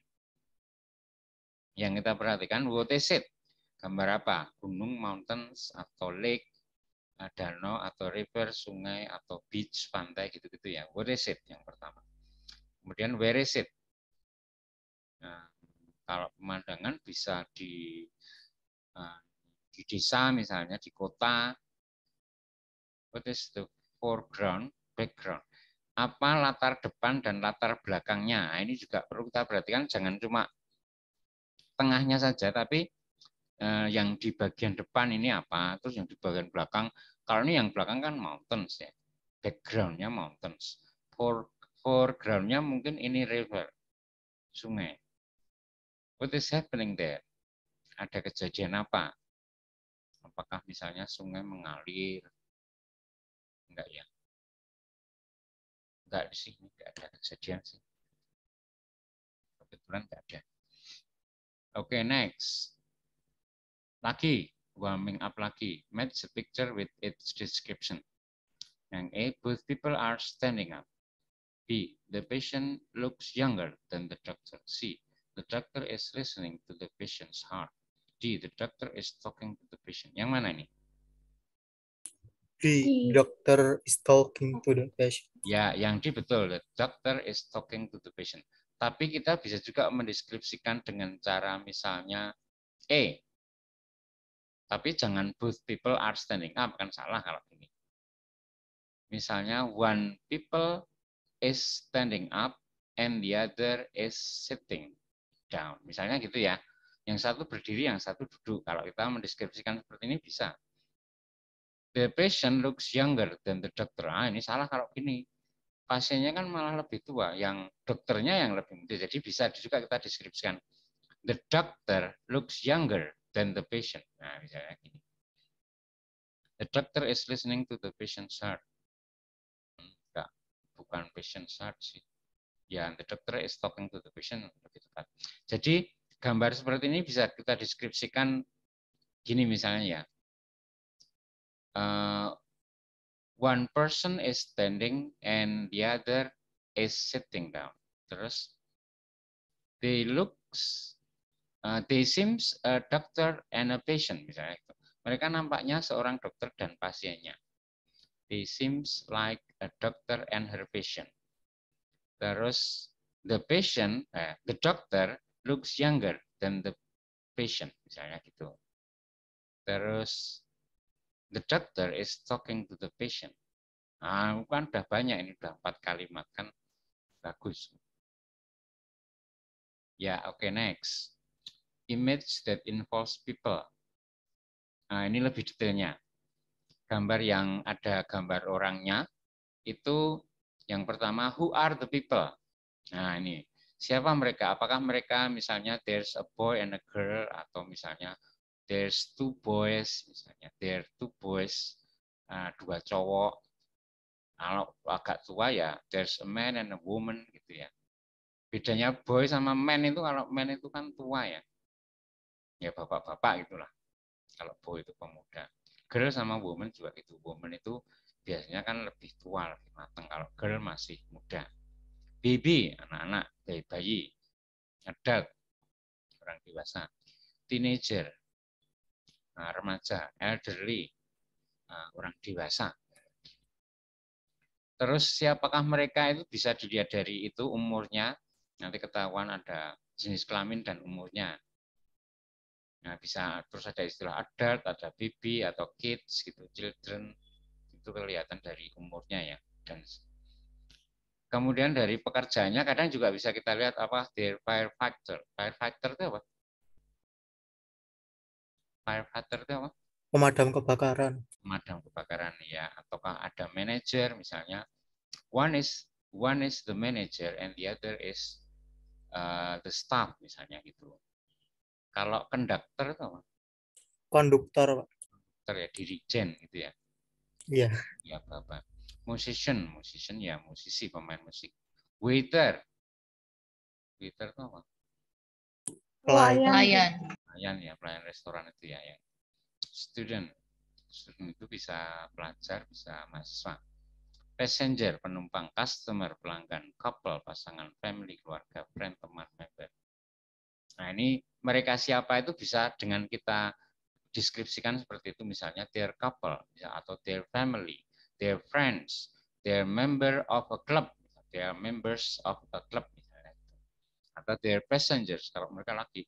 Yang kita perhatikan, what is it? Gambar apa? Gunung, mountains, atau lake, danau, atau river, sungai, atau beach, pantai, gitu-gitu ya. What is it? Yang pertama. Kemudian where is it? Nah, kalau pemandangan bisa di desa misalnya, di kota. What is the foreground, background? Apa latar depan dan latar belakangnya? Nah, ini juga perlu kita perhatikan, jangan cuma tengahnya saja, tapi yang di bagian depan ini apa, terus yang di bagian belakang. Kalau ini yang belakang kan mountains ya, backgroundnya mountains. Foregroundnya mungkin ini river, sungai. What is happening there? Ada kejadian apa? Apakah misalnya sungai mengalir? Enggak ya? Enggak, di sini enggak ada kejadian sih. Kebetulan enggak ada. Oke, next. Lagi, warming up lagi. Match the picture with its description. Yang A, both people are standing up. B, the patient looks younger than the doctor. C, the doctor is listening to the patient's heart. D, the doctor is talking to the patient. Yang mana ini? The doctor is talking to the patient. Ya, yang D betul. The doctor is talking to the patient. Tapi kita bisa juga mendeskripsikan dengan cara misalnya E. Tapi jangan both people are standing up, kan salah kalau ini. Misalnya one people is standing up and the other is sitting down. Misalnya gitu ya. Yang satu berdiri, yang satu duduk. Kalau kita mendeskripsikan seperti ini bisa. The patient looks younger than the doctor. Ah, ini salah kalau gini. Pasiennya kan malah lebih tua, yang dokternya yang lebih muda. Jadi bisa juga kita deskripsikan. The doctor looks younger than the patient. Nah, misalnya gini. The doctor is listening to the patient's heart. Enggak, bukan patient's heart sih. Ya, the doctor is talking to the patient, lebih tepat. Jadi, gambar seperti ini bisa kita deskripsikan gini misalnya ya. One person is standing and the other is sitting down. Terus, they seems a doctor and a patient misalnya. Mereka nampaknya seorang dokter dan pasiennya. They seems like a doctor and her patient. Terus the doctor looks younger than the patient misalnya gitu. Terus the doctor is talking to the patient. Nah, kan udah banyak ini, udah 4 kalimat kan bagus. Ya, oke, next. Image that involves people. Nah, ini lebih detailnya. Gambar yang ada gambar orangnya itu yang pertama, who are the people? Nah, ini siapa mereka? Apakah mereka misalnya there's a boy and a girl, atau misalnya there's two boys, misalnya there two boys, dua cowok. Kalau agak tua ya there's a man and a woman gitu ya. Bedanya boy sama man itu, kalau man itu kan tua ya. Ya bapak-bapak gitulah. Kalau boy itu pemuda. Girl sama woman juga gitu. Woman itu biasanya kan lebih tua, lebih matang. Kalau girl masih muda. Baby, anak-anak, bayi. Adult, orang dewasa. Teenager, remaja. Elderly, orang dewasa. Terus siapakah mereka itu bisa dilihat dari itu umurnya. Nanti ketahuan ada jenis kelamin dan umurnya. Nah, bisa terus ada istilah adult, ada baby atau kids gitu, children, itu kelihatan dari umurnya ya. Dan kemudian dari pekerjaannya kadang juga bisa kita lihat apa, their firefighter. Firefighter itu apa? Firefighter itu apa? Pemadam kebakaran. Pemadam kebakaran ya. Ataukah ada manager misalnya. One is the manager and the other is the staff misalnya gitu. Kalau konduktor itu apa? Konduktor, Pak. Konduktor ya, dirijen gitu ya. Iya. Ya, Bapak. Musician ya musisi, pemain musik. Waiter itu apa? Pelayan. Pelayan ya, pelayan restoran itu ya. Student itu bisa pelajar, bisa mahasiswa. Passenger, penumpang. Customer, pelanggan. Couple, pasangan. Family, keluarga. Friend, teman, member. Nah, ini mereka siapa itu bisa dengan kita deskripsikan seperti itu, misalnya their couple ya, atau their family, their friends, their member of a club, their members of a club misalnya, atau their passengers kalau mereka lagi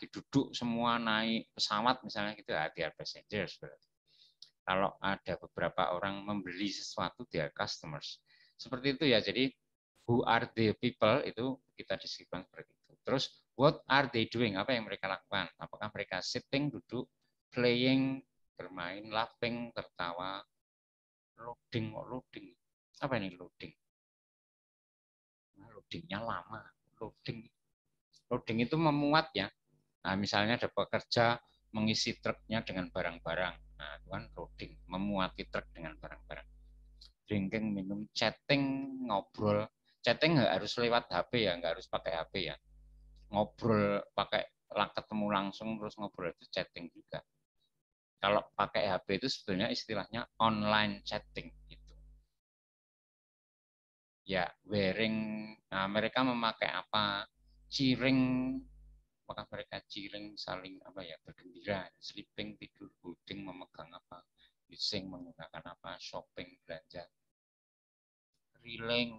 duduk semua naik pesawat misalnya gitu ya, their passengers berarti. Kalau ada beberapa orang membeli sesuatu, their customers. Seperti itu ya. Jadi who are the people itu kita deskripsikan seperti itu. Terus what are they doing? Apa yang mereka lakukan? Apakah mereka sitting, duduk, playing, bermain, laughing, tertawa, loading. Apa ini loading? Loadingnya lama. Loading itu memuat ya. Nah, misalnya ada pekerja mengisi truknya dengan barang-barang. Nah, itu kan loading, memuati truk dengan barang-barang. Drinking, minum, chatting, ngobrol. Chatting nggak harus lewat HP ya, nggak harus pakai HP ya. Ngobrol pakai ketemu langsung terus ngobrol itu chatting juga. Kalau pakai HP itu sebenarnya istilahnya online chatting gitu. Ya, wearing, nah, mereka memakai apa? Cheering, apakah mereka cheering saling apa ya, bergembira, sleeping, tidur, holding, memegang apa, using, menggunakan apa, shopping, belanja, reeling,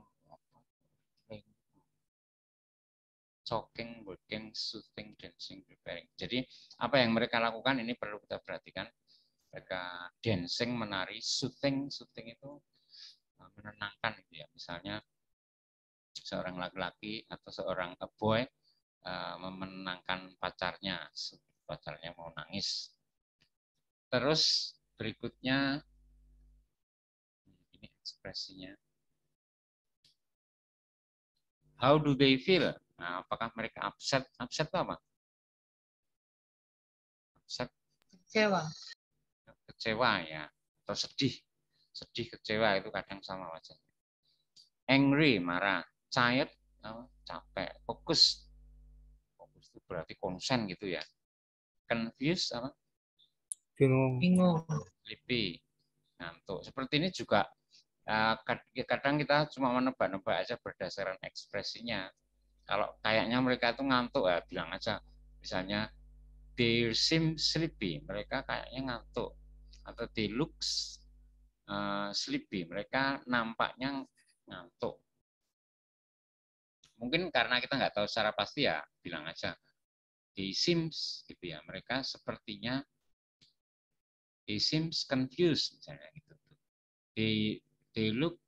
talking, working, soothing, dancing, preparing. Jadi apa yang mereka lakukan ini perlu kita perhatikan. Mereka dancing, menari, soothing itu menenangkan gitu ya. Misalnya seorang laki-laki atau seorang boy memenangkan pacarnya mau nangis. Terus berikutnya ini ekspresinya. How do they feel? Nah, apakah mereka upset? Upset itu apa? Upset. Kecewa ya, atau sedih. Sedih, kecewa itu kadang sama wajahnya. Angry, marah. Tired, capek. Fokus itu berarti konsen gitu ya. Confused apa? Bingung. Sleepy, ngantuk. Seperti ini juga kadang kita cuma menebak-nebak aja berdasarkan ekspresinya. Kalau kayaknya mereka itu ngantuk ya bilang aja, misalnya they seem sleepy, mereka kayaknya ngantuk, atau they looks sleepy, mereka nampaknya ngantuk. Mungkin karena kita nggak tahu secara pasti ya bilang aja they seems gitu ya, mereka sepertinya they seems confused misalnya gitu. They look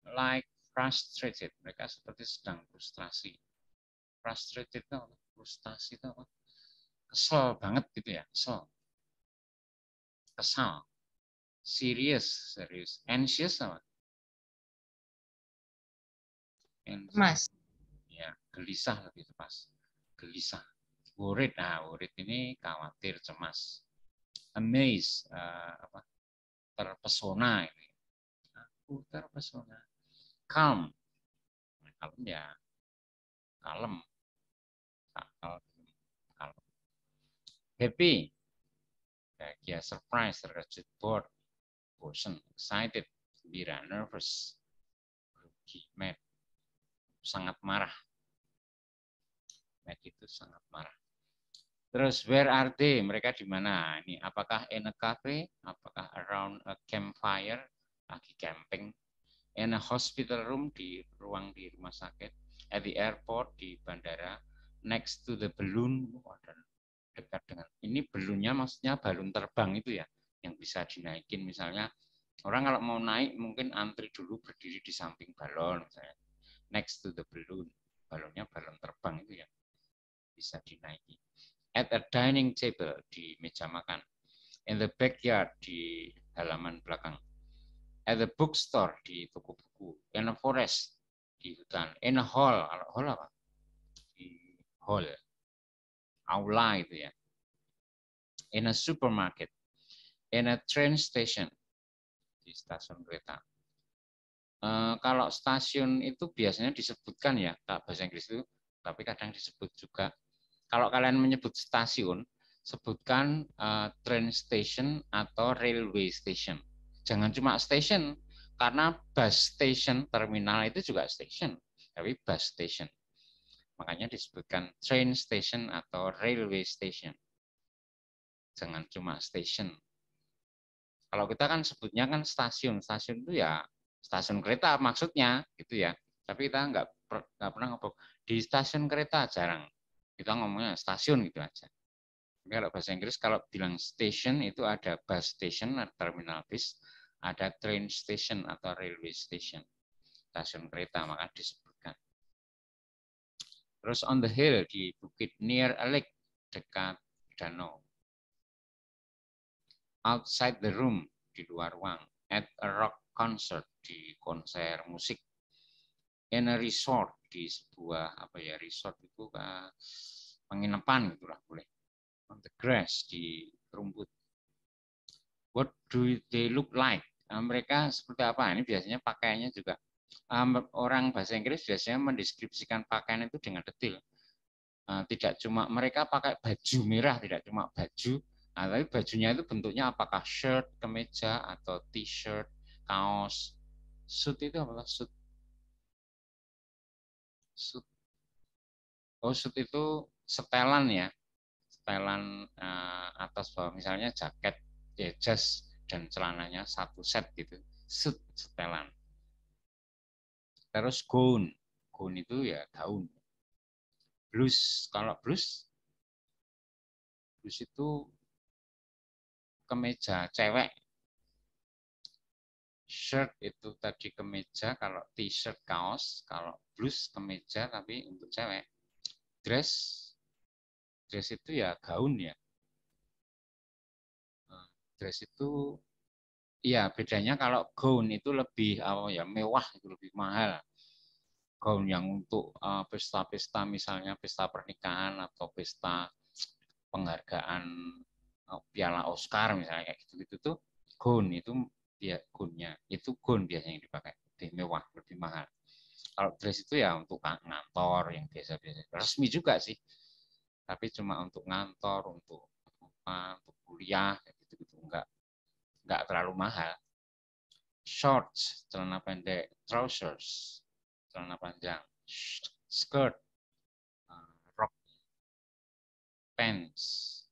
like frustrated, mereka seperti sedang frustrasi. Frustrated itu apa? Frustasi itu apa? Kesel banget gitu ya, kesal. Serius. Anxious apa? Mas. Ya, gelisah lebih tepat. Gelisah. Worried. Nah, worried ini khawatir, cemas. Amazed, terpesona ini. Aku terpesona. Calm. Kalem ya. Kalem. Happy. Bahagia, surprise, terkejut, bored, bosan, excited, gembira, nervous, grogi, mad, sangat marah. Mad itu sangat marah. Terus where are they? Mereka di mana? Ini apakah in a cafe? Apakah around a campfire? Lagi camping. In a hospital room, di ruang di rumah sakit. At the airport, di bandara. Next to the balloon. Dekat dengan ini, balloonnya maksudnya balon terbang itu ya, yang bisa dinaikin. Misalnya orang kalau mau naik mungkin antri dulu berdiri di samping balon misalnya. Next to the balloon, balonnya balon terbang itu ya, bisa dinaiki. At a dining table, di meja makan. In the backyard, di halaman belakang. At the bookstore, di toko buku. In a forest, di hutan. In a hall, hall apa? Di hall. aula itu ya. In a supermarket, in a train station, di stasiun kereta. Kalau stasiun itu biasanya disebutkan ya, bahasa Inggris itu, tapi kadang disebut juga. Kalau kalian menyebut stasiun, sebutkan train station atau railway station. Jangan cuma station, karena bus station, terminal itu juga station, tapi bus station. Makanya disebutkan train station atau railway station. Jangan cuma station. Kalau kita kan sebutnya kan stasiun. Stasiun itu ya stasiun kereta maksudnya gitu ya. Tapi kita nggak pernah ngomong di stasiun kereta, jarang. Kita ngomongnya stasiun gitu aja. Kalau bahasa Inggris kalau bilang station itu ada bus station, ada terminal bis, ada train station atau railway station. Stasiun kereta maka disebutkan. Terus on the hill di bukit near a lake, dekat danau. Outside the room di luar ruang. At a rock concert di konser musik. In a resort di sebuah resort itu penginapan gitulah boleh. On the grass di rumput. What do they look like? Mereka seperti apa? Ini biasanya pakaiannya juga orang bahasa Inggris biasanya mendeskripsikan pakaian itu dengan detail. Tidak cuma mereka pakai baju merah, tidak cuma baju, tapi bajunya itu bentuknya apakah shirt, kemeja, atau t-shirt, kaos. Suit itu apa? Suit. Oh, suit itu setelan ya. Setelan atas bawah, misalnya jaket, ya jas, dan celananya satu set gitu. Suit, setelan. Terus gown. Gown itu ya gaun. Blus, kalau blus itu kemeja cewek. Shirt itu tadi kemeja, kalau t-shirt kaos, kalau blus kemeja tapi untuk cewek. Dress itu ya gaun ya. Dress itu ya bedanya kalau gaun itu lebih mewah, itu lebih mahal. Gaun yang untuk pesta-pesta misalnya pesta pernikahan atau pesta penghargaan piala Oscar misalnya kayak gitu tuh gaun itu ya gaunnya itu gaun biasanya yang dipakai lebih mewah, lebih mahal. Kalau dress itu ya untuk ngantor yang biasa-biasa, resmi juga sih, tapi cuma untuk ngantor, untuk kuliah gitu enggak terlalu mahal. Shorts, celana pendek. Trousers, celana panjang. Skirt, rok. Pants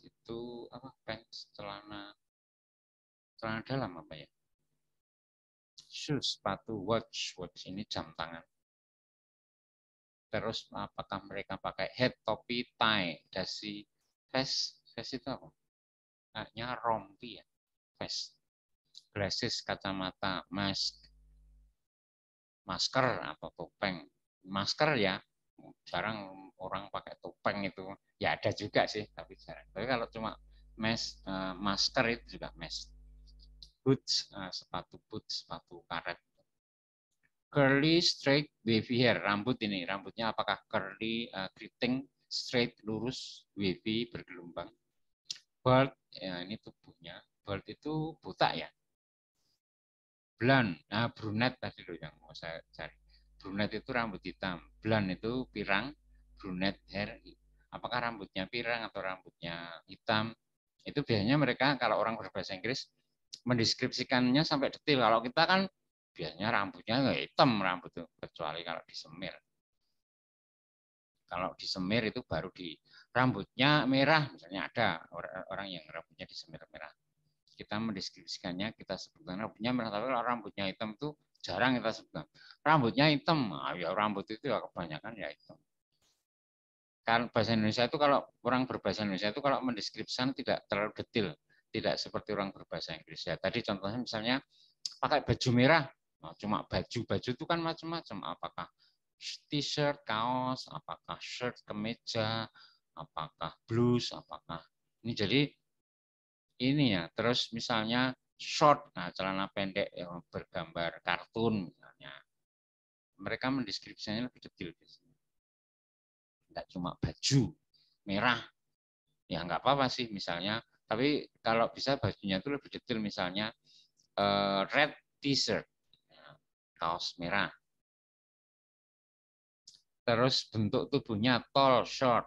itu apa? Pants celana dalam apa ya? Shoes, sepatu. Watch ini jam tangan. Terus apakah mereka pakai hat, topi, tie, dasi, vest itu apa? Kayaknya rompi ya, vest. Glasses, kacamata, masker atau topeng. Masker ya, jarang orang pakai topeng itu. Ya ada juga sih, tapi jarang. Tapi kalau cuma masker itu juga mask. Boots, sepatu boots, sepatu karet. Curly, straight, wavy hair. Rambutnya apakah curly, keriting, straight, lurus, wavy, bergelombang. Bald, ya ini tubuhnya. Bald itu botak ya. Blonde, brunette tadi loh yang mau saya cari. Brunette itu rambut hitam. Blonde itu pirang, brunette hair. Apakah rambutnya pirang atau rambutnya hitam? Itu biasanya mereka kalau orang berbahasa Inggris mendeskripsikannya sampai detail. Kalau kita kan biasanya rambutnya nggak hitam rambut itu, kecuali kalau disemir. Kalau disemir itu baru rambutnya merah, misalnya ada orang yang rambutnya disemir merah. Kita mendeskripsikannya, kita sebutkan rambutnya merah, tapi kalau rambutnya hitam itu jarang kita sebutkan. Rambutnya hitam, ya rambut itu ya kebanyakan ya hitam. Kan bahasa Indonesia itu kalau orang berbahasa Indonesia itu kalau mendeskripsikan tidak terlalu detail, tidak seperti orang berbahasa Inggris ya. Tadi contohnya misalnya pakai baju merah, cuma baju itu kan macam-macam, apakah t-shirt, kaos, apakah shirt, kemeja, apakah blus, apakah ini. Jadi ini ya. Terus misalnya short, celana pendek yang bergambar kartun misalnya. Mereka mendeskripsikannya lebih detail biasanya. nggak cuma baju merah. Ya nggak apa-apa sih misalnya, tapi kalau bisa bajunya itu lebih detail, misalnya red t-shirt, kaos merah. Terus bentuk tubuhnya tall, short,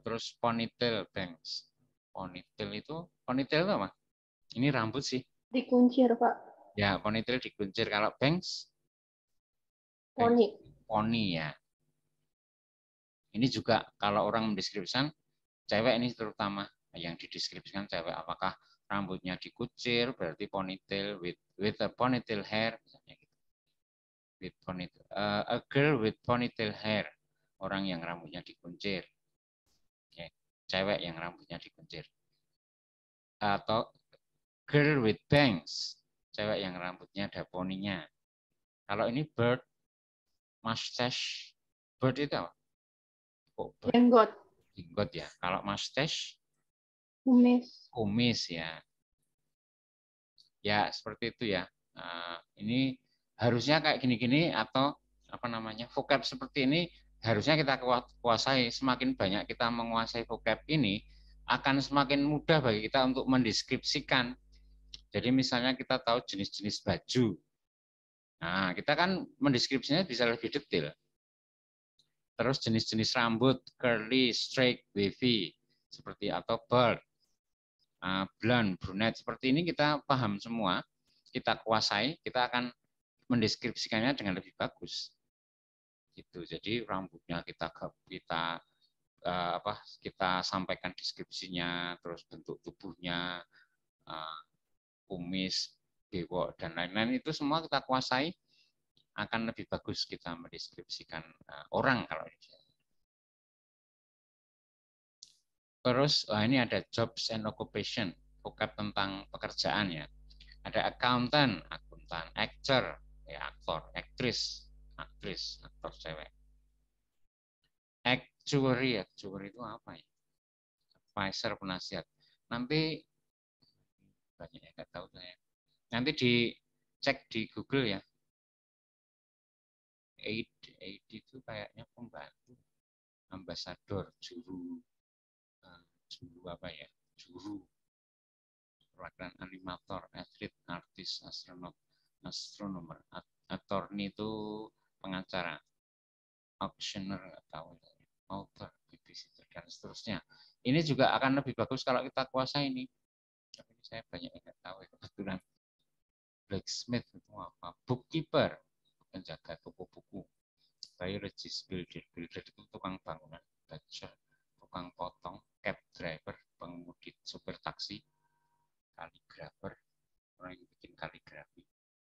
terus ponytail, bangs. Ponytail itu apa? Ini rambut sih. Dikuncir, Pak. Ya, ponytail dikuncir. Kalau bangs? Poni. Poni ya. Ini juga kalau orang mendeskripsikan, cewek ini terutama yang dideskripsikan cewek, apakah rambutnya dikuncir, berarti ponytail with a ponytail hair, misalnya gitu. With ponytail, a girl with ponytail hair, orang yang rambutnya dikuncir. Oke. Cewek yang rambutnya dikuncir. Atau girl with bangs, cewek yang rambutnya ada poninya. Kalau ini bird, mustache, bird itu apa? Oh, Jenggot. jenggot ya. Kalau mustache, Kumis. ya. Ya seperti itu ya. Ini harusnya kayak gini-gini, atau apa namanya, vocab seperti ini harusnya kita kuasai. Semakin banyak kita menguasai vocab ini, akan semakin mudah bagi kita untuk mendeskripsikan. Jadi misalnya kita tahu jenis-jenis baju. Nah, kita kan mendeskripsinya bisa lebih detail. Terus jenis-jenis rambut, curly, straight, wavy, seperti atau bald, blonde, brunette, seperti ini kita paham semua, kita kuasai, kita akan mendeskripsikannya dengan lebih bagus. Gitu. Jadi rambutnya kita sampaikan deskripsinya, terus bentuk tubuhnya, kumis, bewok, dan lain-lain, itu semua kita kuasai, akan lebih bagus kita mendeskripsikan orang kalau ini. Terus ini ada jobs and occupation, vocab tentang pekerjaan ya. Ada accountant, akuntan, actor, ya aktor, aktris, aktor cewek. Actuary itu apa ya? Advisor, penasihat. Nanti banyak yang nggak tahu saya. Nanti dicek di Google ya. Aid itu kayaknya pembantu, ambasador, juru apa ya, juru, perwakilan animator, atlet, artis, astronomer, attorney itu pengacara, auctioneer nggak tahu, author, babysitter, dan seterusnya. Ini juga akan lebih bagus kalau kita kuasai ini. Tapi saya banyak yang nggak tahu ya, kebetulan. Blacksmith itu apa? Bookkeeper, penjaga toko buku. Biologist, builder itu tukang bangunan. Butcher, tukang potong. Cab driver, pengemudi supir taksi. Kaligrafer, orang yang bikin kaligrafi.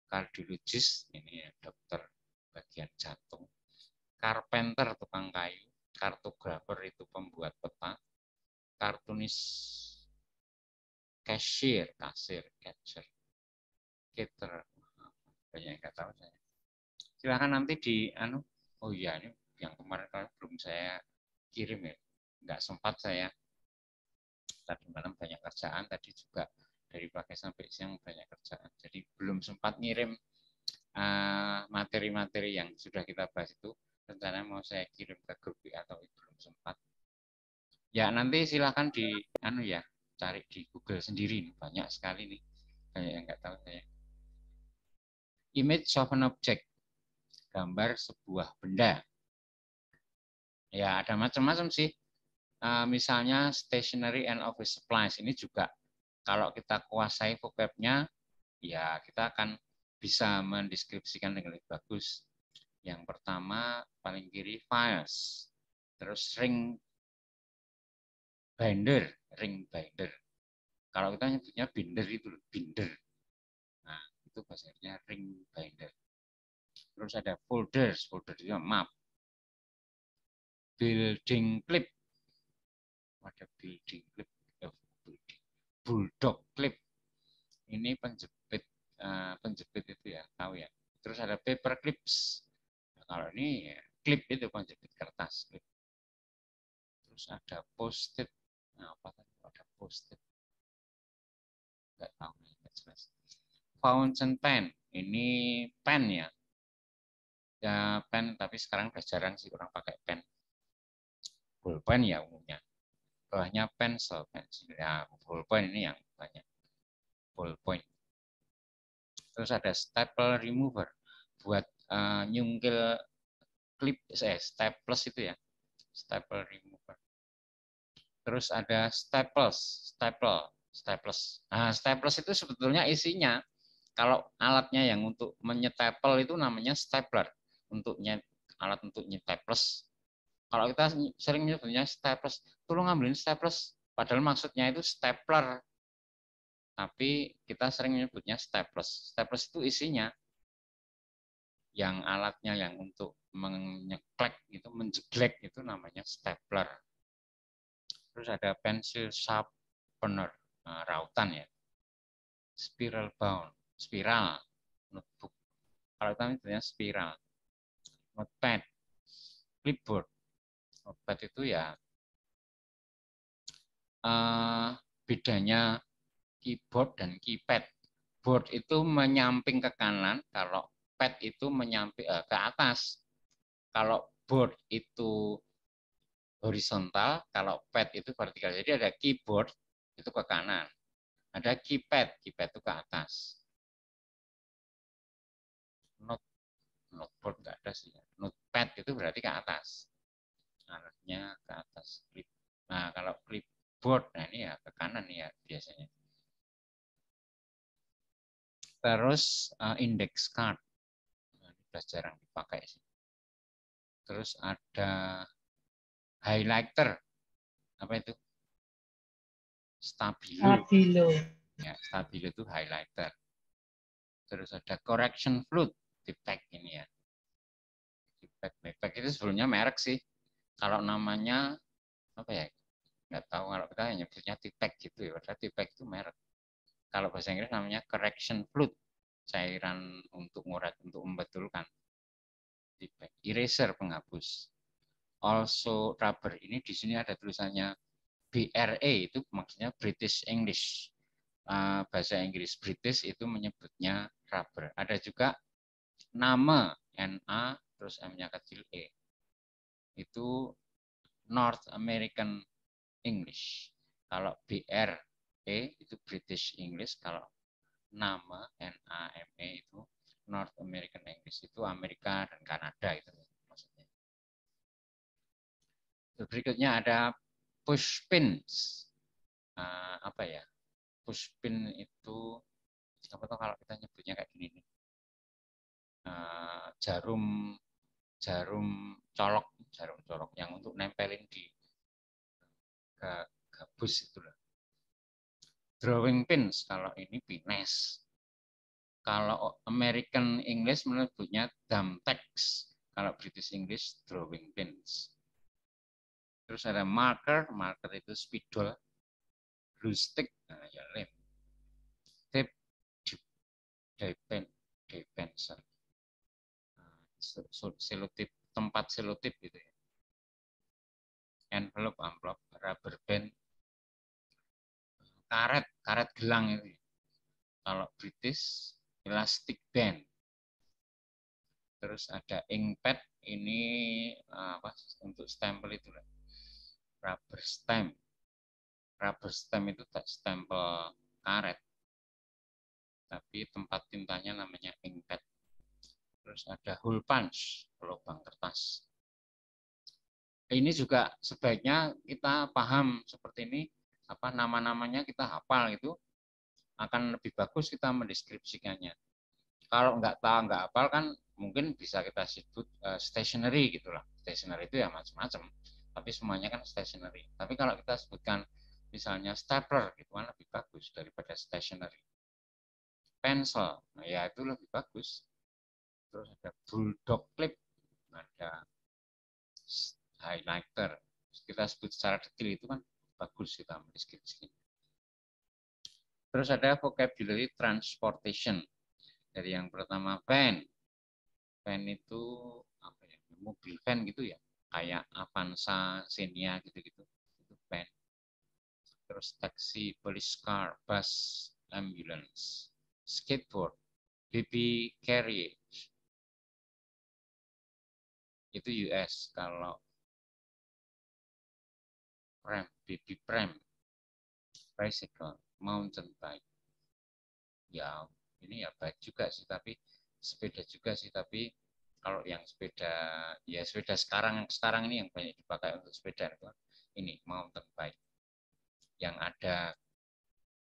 Cardiologist, ini ya, dokter bagian jantung. Carpenter, tukang kayu. Kartografer itu pembuat peta. Kartunis, kasir, catcher. Caterer, banyak yang nggak tahu saya. Silakan nanti oh iya, ini yang kemarin belum saya kirim ya, nggak sempat saya. Tadi malam banyak kerjaan, tadi juga dari pagi sampai siang banyak kerjaan, jadi belum sempat ngirim materi-materi yang sudah kita bahas itu. Rencana mau saya kirim ke grup atau belum sempat. Ya nanti silakan cari di Google sendiri, banyak sekali nih, banyak yang nggak tahu saya. Image of an object, gambar sebuah benda. Ya ada macam-macam sih. Misalnya stationery and office supplies, ini juga kalau kita kuasai vocabnya, ya kita akan bisa mendeskripsikan dengan lebih bagus. Yang pertama paling kiri, files, terus ring binder. Kalau kita nyebutnya binder itu binder. Nah itu bahasanya ring binder. Terus ada folders itu map. Building clip, ada building clip, bulldog clip, ini penjepit itu ya, tahu ya. Terus ada paper clips, nah, kalau ini ya, clip itu penjepit kertas clip. Terus ada post-it, nah, apa tadi ada post-it, nggak tahu, nggak jelas. Fountain pen, ini pen ya, pen, tapi sekarang udah jarang sih orang pakai pen. Ballpen ya umumnya. Bawahnya pensil. Ya, ballpen ini yang banyak. Ballpoint. Terus ada staple remover buat nyungkil klip, staples itu ya. Staple remover. Terus ada staples. Nah, staples itu sebetulnya isinya, kalau alatnya yang untuk menyetapel itu namanya stapler. Alat untuk nyetaples. Kalau kita sering menyebutnya staples, tolong ngambilin staples. Padahal maksudnya itu stapler. Tapi kita sering menyebutnya staples. Staples itu isinya yang alatnya yang untuk menyeklek itu, menjeglek itu namanya stapler. Terus ada pencil sharpener, rautan ya. Spiral bound, spiral, notebook. Kalau kita menyebutnya spiral. Notepad, clipboard. Notepad itu ya bedanya keyboard dan keypad. Board itu menyamping ke kanan, kalau pad itu menyamping ke atas. Kalau board itu horizontal, kalau pad itu vertikal. Jadi ada keyboard itu ke kanan, ada keypad itu ke atas. Noteboard nggak ada sih. Notepad itu berarti ke atas. Arahnya ke atas. Nah, kalau clipboard, nah ini ya ke kanan ya biasanya. Terus index card. Nah, ini sudah jarang dipakai sih. Terus ada highlighter. Apa itu? Stabilo. Ya, stabilo itu highlighter. Terus ada correction fluid, tipek ini ya. Tipek itu sebelumnya merek sih. Kalau namanya apa ya? Nggak tahu, kalau kita nyebutnya tipek gitu ya. Padahal tipek itu merek. Kalau bahasa Inggris namanya correction fluid, cairan untuk membetulkan. Tipek. Eraser, penghapus. Also rubber, ini di sini ada tulisannya BRA, itu maksudnya British English. Bahasa Inggris British itu menyebutnya rubber. Ada juga nama NA terus M-nya kecil E. Itu North American English. Kalau BRE itu British English, kalau nama NAME itu North American English, itu Amerika dan Kanada itu maksudnya. Berikutnya ada pushpins. Apa ya? Pushpin itu apa tuh kalau kita nyebutnya kayak gini nih. Jarum colok yang untuk nempelin di gabus itu lah. Drawing pins, kalau ini pines. Kalau American English menyebutnya thumbtacks. Kalau British English drawing pins. Terus ada marker itu spidol. Glue stick, nah ya lem. Tape, die pencil. Selotip, tempat selotip gitu ya. Envelope, amplop, rubber band, karet gelang itu. Kalau British, elastic band. Terus ada inkpad, ini apa untuk stempel itu lah. Rubber stamp. Rubber stamp itu stempel karet. Tapi tempat tintanya namanya inkpad. Terus ada hole punch, lubang kertas. Ini juga sebaiknya kita paham seperti ini, apa nama-namanya kita hafal, itu akan lebih bagus kita mendeskripsikannya. Kalau nggak tahu, nggak hafal kan mungkin bisa kita sebut stationery gitulah. Stationery itu ya macam-macam, tapi semuanya kan stationery. Tapi kalau kita sebutkan misalnya stapler gitu kan lebih bagus daripada stationery. Pencil, nah ya itu lebih bagus. Terus ada bulldog clip, ada highlighter. Kita sebut secara detail itu kan bagus kita mendeskripsikan. Terus ada vocabulary transportation. Dari yang pertama van. Van itu apa ya? Mobil van gitu ya. Kayak Avanza, Xenia gitu-gitu. Itu van. Terus taxi, police car, bus, ambulance, skateboard, baby carriage. Itu US. Kalau pram, baby pram, bicycle, mountain bike. Ya, ini ya baik juga sih, tapi sepeda juga sih, tapi kalau yang sepeda, ya sepeda sekarang ini yang banyak dipakai untuk sepeda itu ini mountain bike, yang ada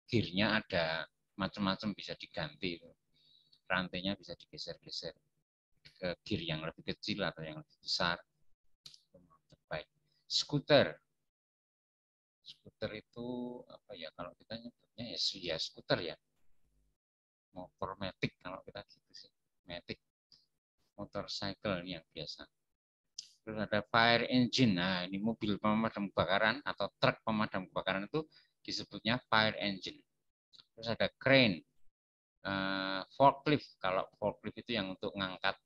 gearnya, ada macam-macam, bisa diganti, rantainya bisa digeser-geser ke gear yang lebih kecil atau yang lebih besar. Mountain bike. Skuter itu apa ya, kalau kita nyebutnya ya skuter ya, motor matic kalau kita gitu sih, matic, motorcycle ini yang biasa. Terus ada fire engine, nah ini mobil pemadam kebakaran atau truk pemadam kebakaran itu disebutnya fire engine. Terus ada crane, forklift, kalau forklift itu yang untuk ngangkat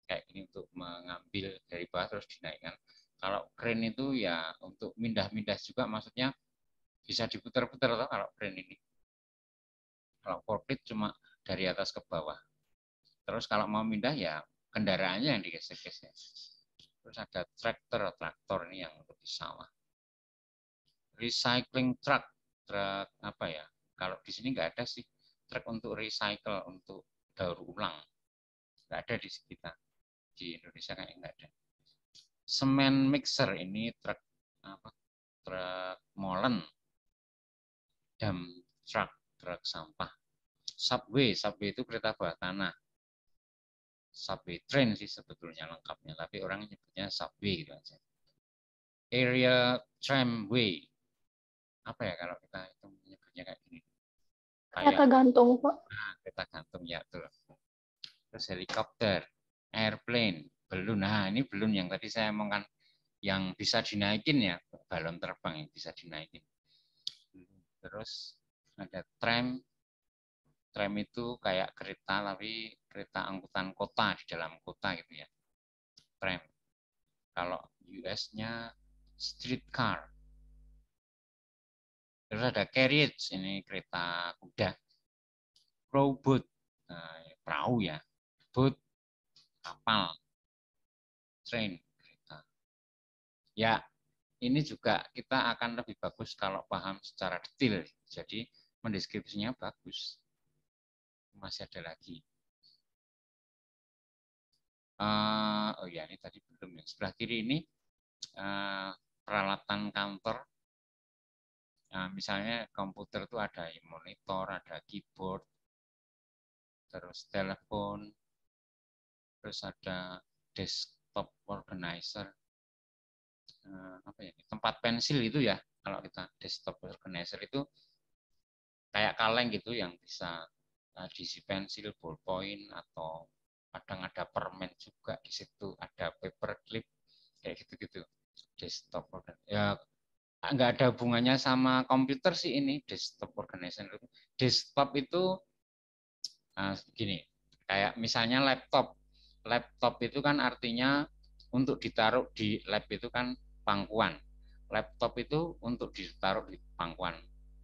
kayak gini, untuk mengambil dari bawah terus dinaikkan. Kalau crane itu ya untuk mindah-mindah juga, maksudnya bisa diputar-putar kalau crane ini. Kalau forklift cuma dari atas ke bawah. Terus kalau mau mindah ya kendaraannya yang digeser-geser. Terus ada traktor ini yang untuk di sawah. Recycling truck apa ya? Kalau di sini nggak ada sih truk untuk recycle, untuk daur ulang. Nggak ada di sekitar. Di Indonesia kayak nggak ada. Semen mixer ini truk apa? Truk molen. Dump truck, truk sampah. Subway itu kereta bawah tanah. Subway train sih sebetulnya lengkapnya, tapi orang nyebutnya subway gitu aja. Area tramway, apa ya kalau kita itu menyebutnya kayak gini? Kereta gantung, Pak. Nah, kereta gantung ya tuh. Terus helikopter, airplane, balon. Nah ini balon yang tadi saya omongkan, yang bisa dinaikin ya, balon terbang yang bisa dinaikin. Terus ada tram. Tram itu kayak kereta, tapi kereta angkutan kota di dalam kota gitu ya. Tram. Kalau US-nya streetcar. Terus ada carriage, ini kereta kuda. Rowboat, nah, perahu ya. Boat, kapal. Train, kereta. Ya, ini juga kita akan lebih bagus kalau paham secara detail. Jadi mendeskripsinya bagus. Masih ada lagi. Oh ya, ini tadi belum. Yang sebelah kiri ini peralatan kantor. Nah, misalnya komputer itu ada monitor, ada keyboard, terus telepon, terus ada desktop organizer, apa ya, tempat pensil itu ya. Kalau kita desktop organizer itu kayak kaleng gitu yang bisa diisi pensil, ballpoint, atau kadang ada permen juga di situ, ada paper clip kayak gitu-gitu. Desktop ya nggak ada hubungannya sama komputer sih ini desktop organizer. Desktop itu gini, kayak misalnya laptop. Laptop itu kan artinya untuk ditaruh di lab itu kan pangkuan. Laptop itu untuk ditaruh di pangkuan.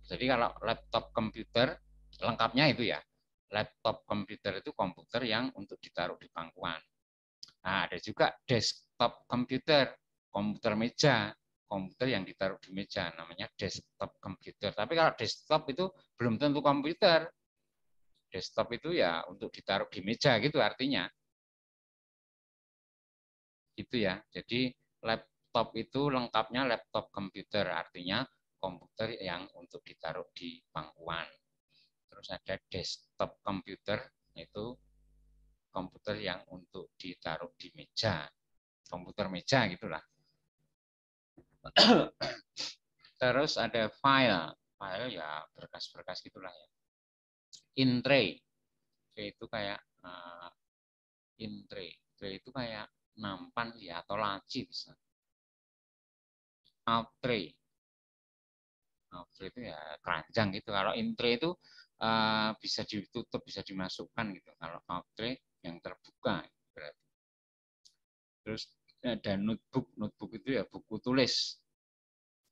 Jadi kalau laptop komputer lengkapnya itu ya. Laptop komputer itu komputer yang untuk ditaruh di pangkuan. Nah, ada juga desktop komputer, komputer meja, komputer yang ditaruh di meja, namanya desktop komputer. Tapi kalau desktop itu belum tentu komputer. Desktop itu ya untuk ditaruh di meja gitu artinya. Gitu ya. Jadi laptop itu lengkapnya laptop komputer, artinya komputer yang untuk ditaruh di pangkuan. Terus ada desktop komputer, itu komputer yang untuk ditaruh di meja, komputer meja gitulah. Terus ada file ya berkas-berkas gitulah ya. In tray, itu kayak in tray itu kayak nampan ya atau laci bisa. Out tray itu ya keranjang gitu. Kalau in tray itu bisa ditutup, bisa dimasukkan gitu. Kalau out tray yang terbuka berarti. Terus ada notebook itu ya buku tulis.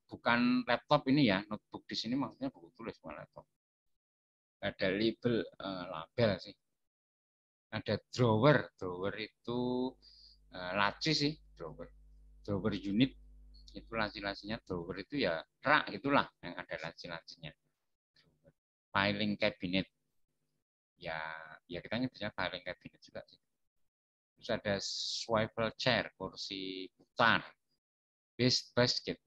Bukan laptop ini ya, notebook di sini maksudnya buku tulis, bukan laptop. Ada label sih. Ada drawer itu laci sih, drawer unit. itu laci-lacinya drawer itu ya rak itulah yang ada laci-lacinya. Filing cabinet ya kita nyebutnya filing cabinet juga sih. Terus ada swivel chair, kursi putar, waste basket,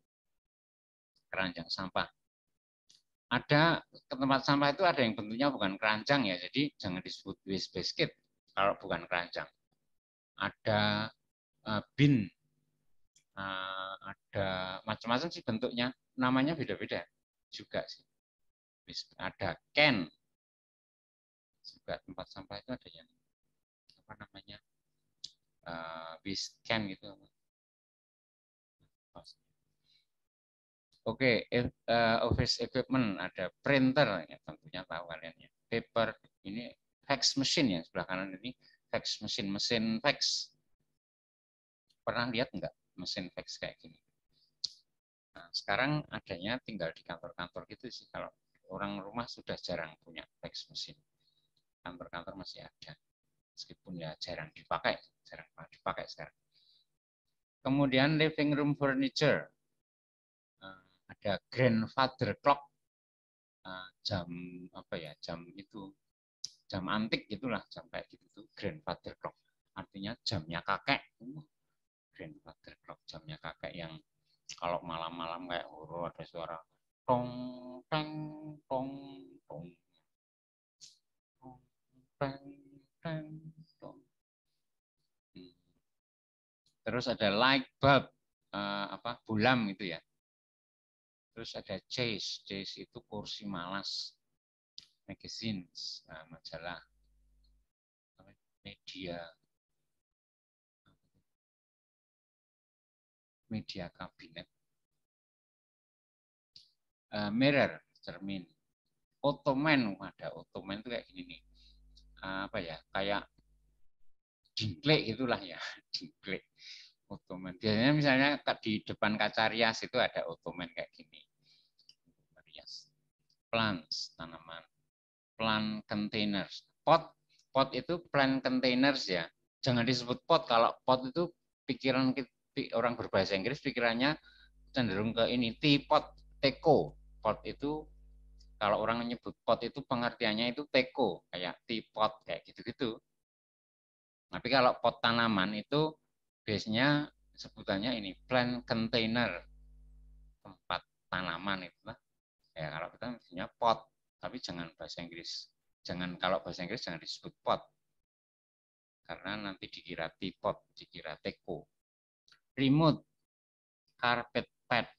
keranjang sampah. Ada tempat sampah itu ada yang bentuknya bukan keranjang ya, jadi jangan disebut waste basket kalau bukan keranjang. Ada bin, ada macam-macam sih bentuknya, namanya beda-beda juga sih. Ada can, juga tempat sampah itu ada yang apa namanya waste can gitu. Oke, office equipment ada printer ya tentunya tahu kalian ya. Paper ini fax machine ya sebelah kanan ini fax machine, mesin fax. Pernah lihat nggak mesin fax kayak gini? Nah, sekarang adanya tinggal di kantor-kantor gitu sih. Kalau orang rumah sudah jarang punya fax machine. Kantor-kantor masih ada, meskipun ya jarang dipakai sekarang. Kemudian living room furniture. Ada grandfather clock, jam apa ya, jam antik gitulah, jam kayak gitu tuh grandfather clock, artinya jamnya kakek. Grandfather clock, jamnya kakek yang kalau malam-malam kayak horor ada suara tong teng tong tong tong teng teng tong. Terus ada light bulb, bulam gitu ya. Terus ada chase itu kursi malas, magazines, majalah, media kabinet, mirror, cermin, ottoman, ada ottoman itu kayak gini nih, apa ya, kayak dingklek gitulah ya, dingklek, ottoman. Biasanya misalnya di depan kaca rias itu ada ottoman kayak gini, rias. Plants, tanaman, plant containers, pot itu plant containers ya. Jangan disebut pot, kalau pot itu pikiran orang berbahasa Inggris pikirannya cenderung ke ini teapot, teko. Pot itu kalau orang menyebut pot itu pengertiannya itu teko, kayak teapot kayak gitu-gitu. Tapi kalau pot tanaman itu biasanya sebutannya ini plant container, tempat tanaman itu lah. Ya kalau kita punya pot, tapi jangan bahasa Inggris. Kalau bahasa Inggris jangan disebut pot. Karena nanti dikira teapot, dikira teko. Remote, carpet pad.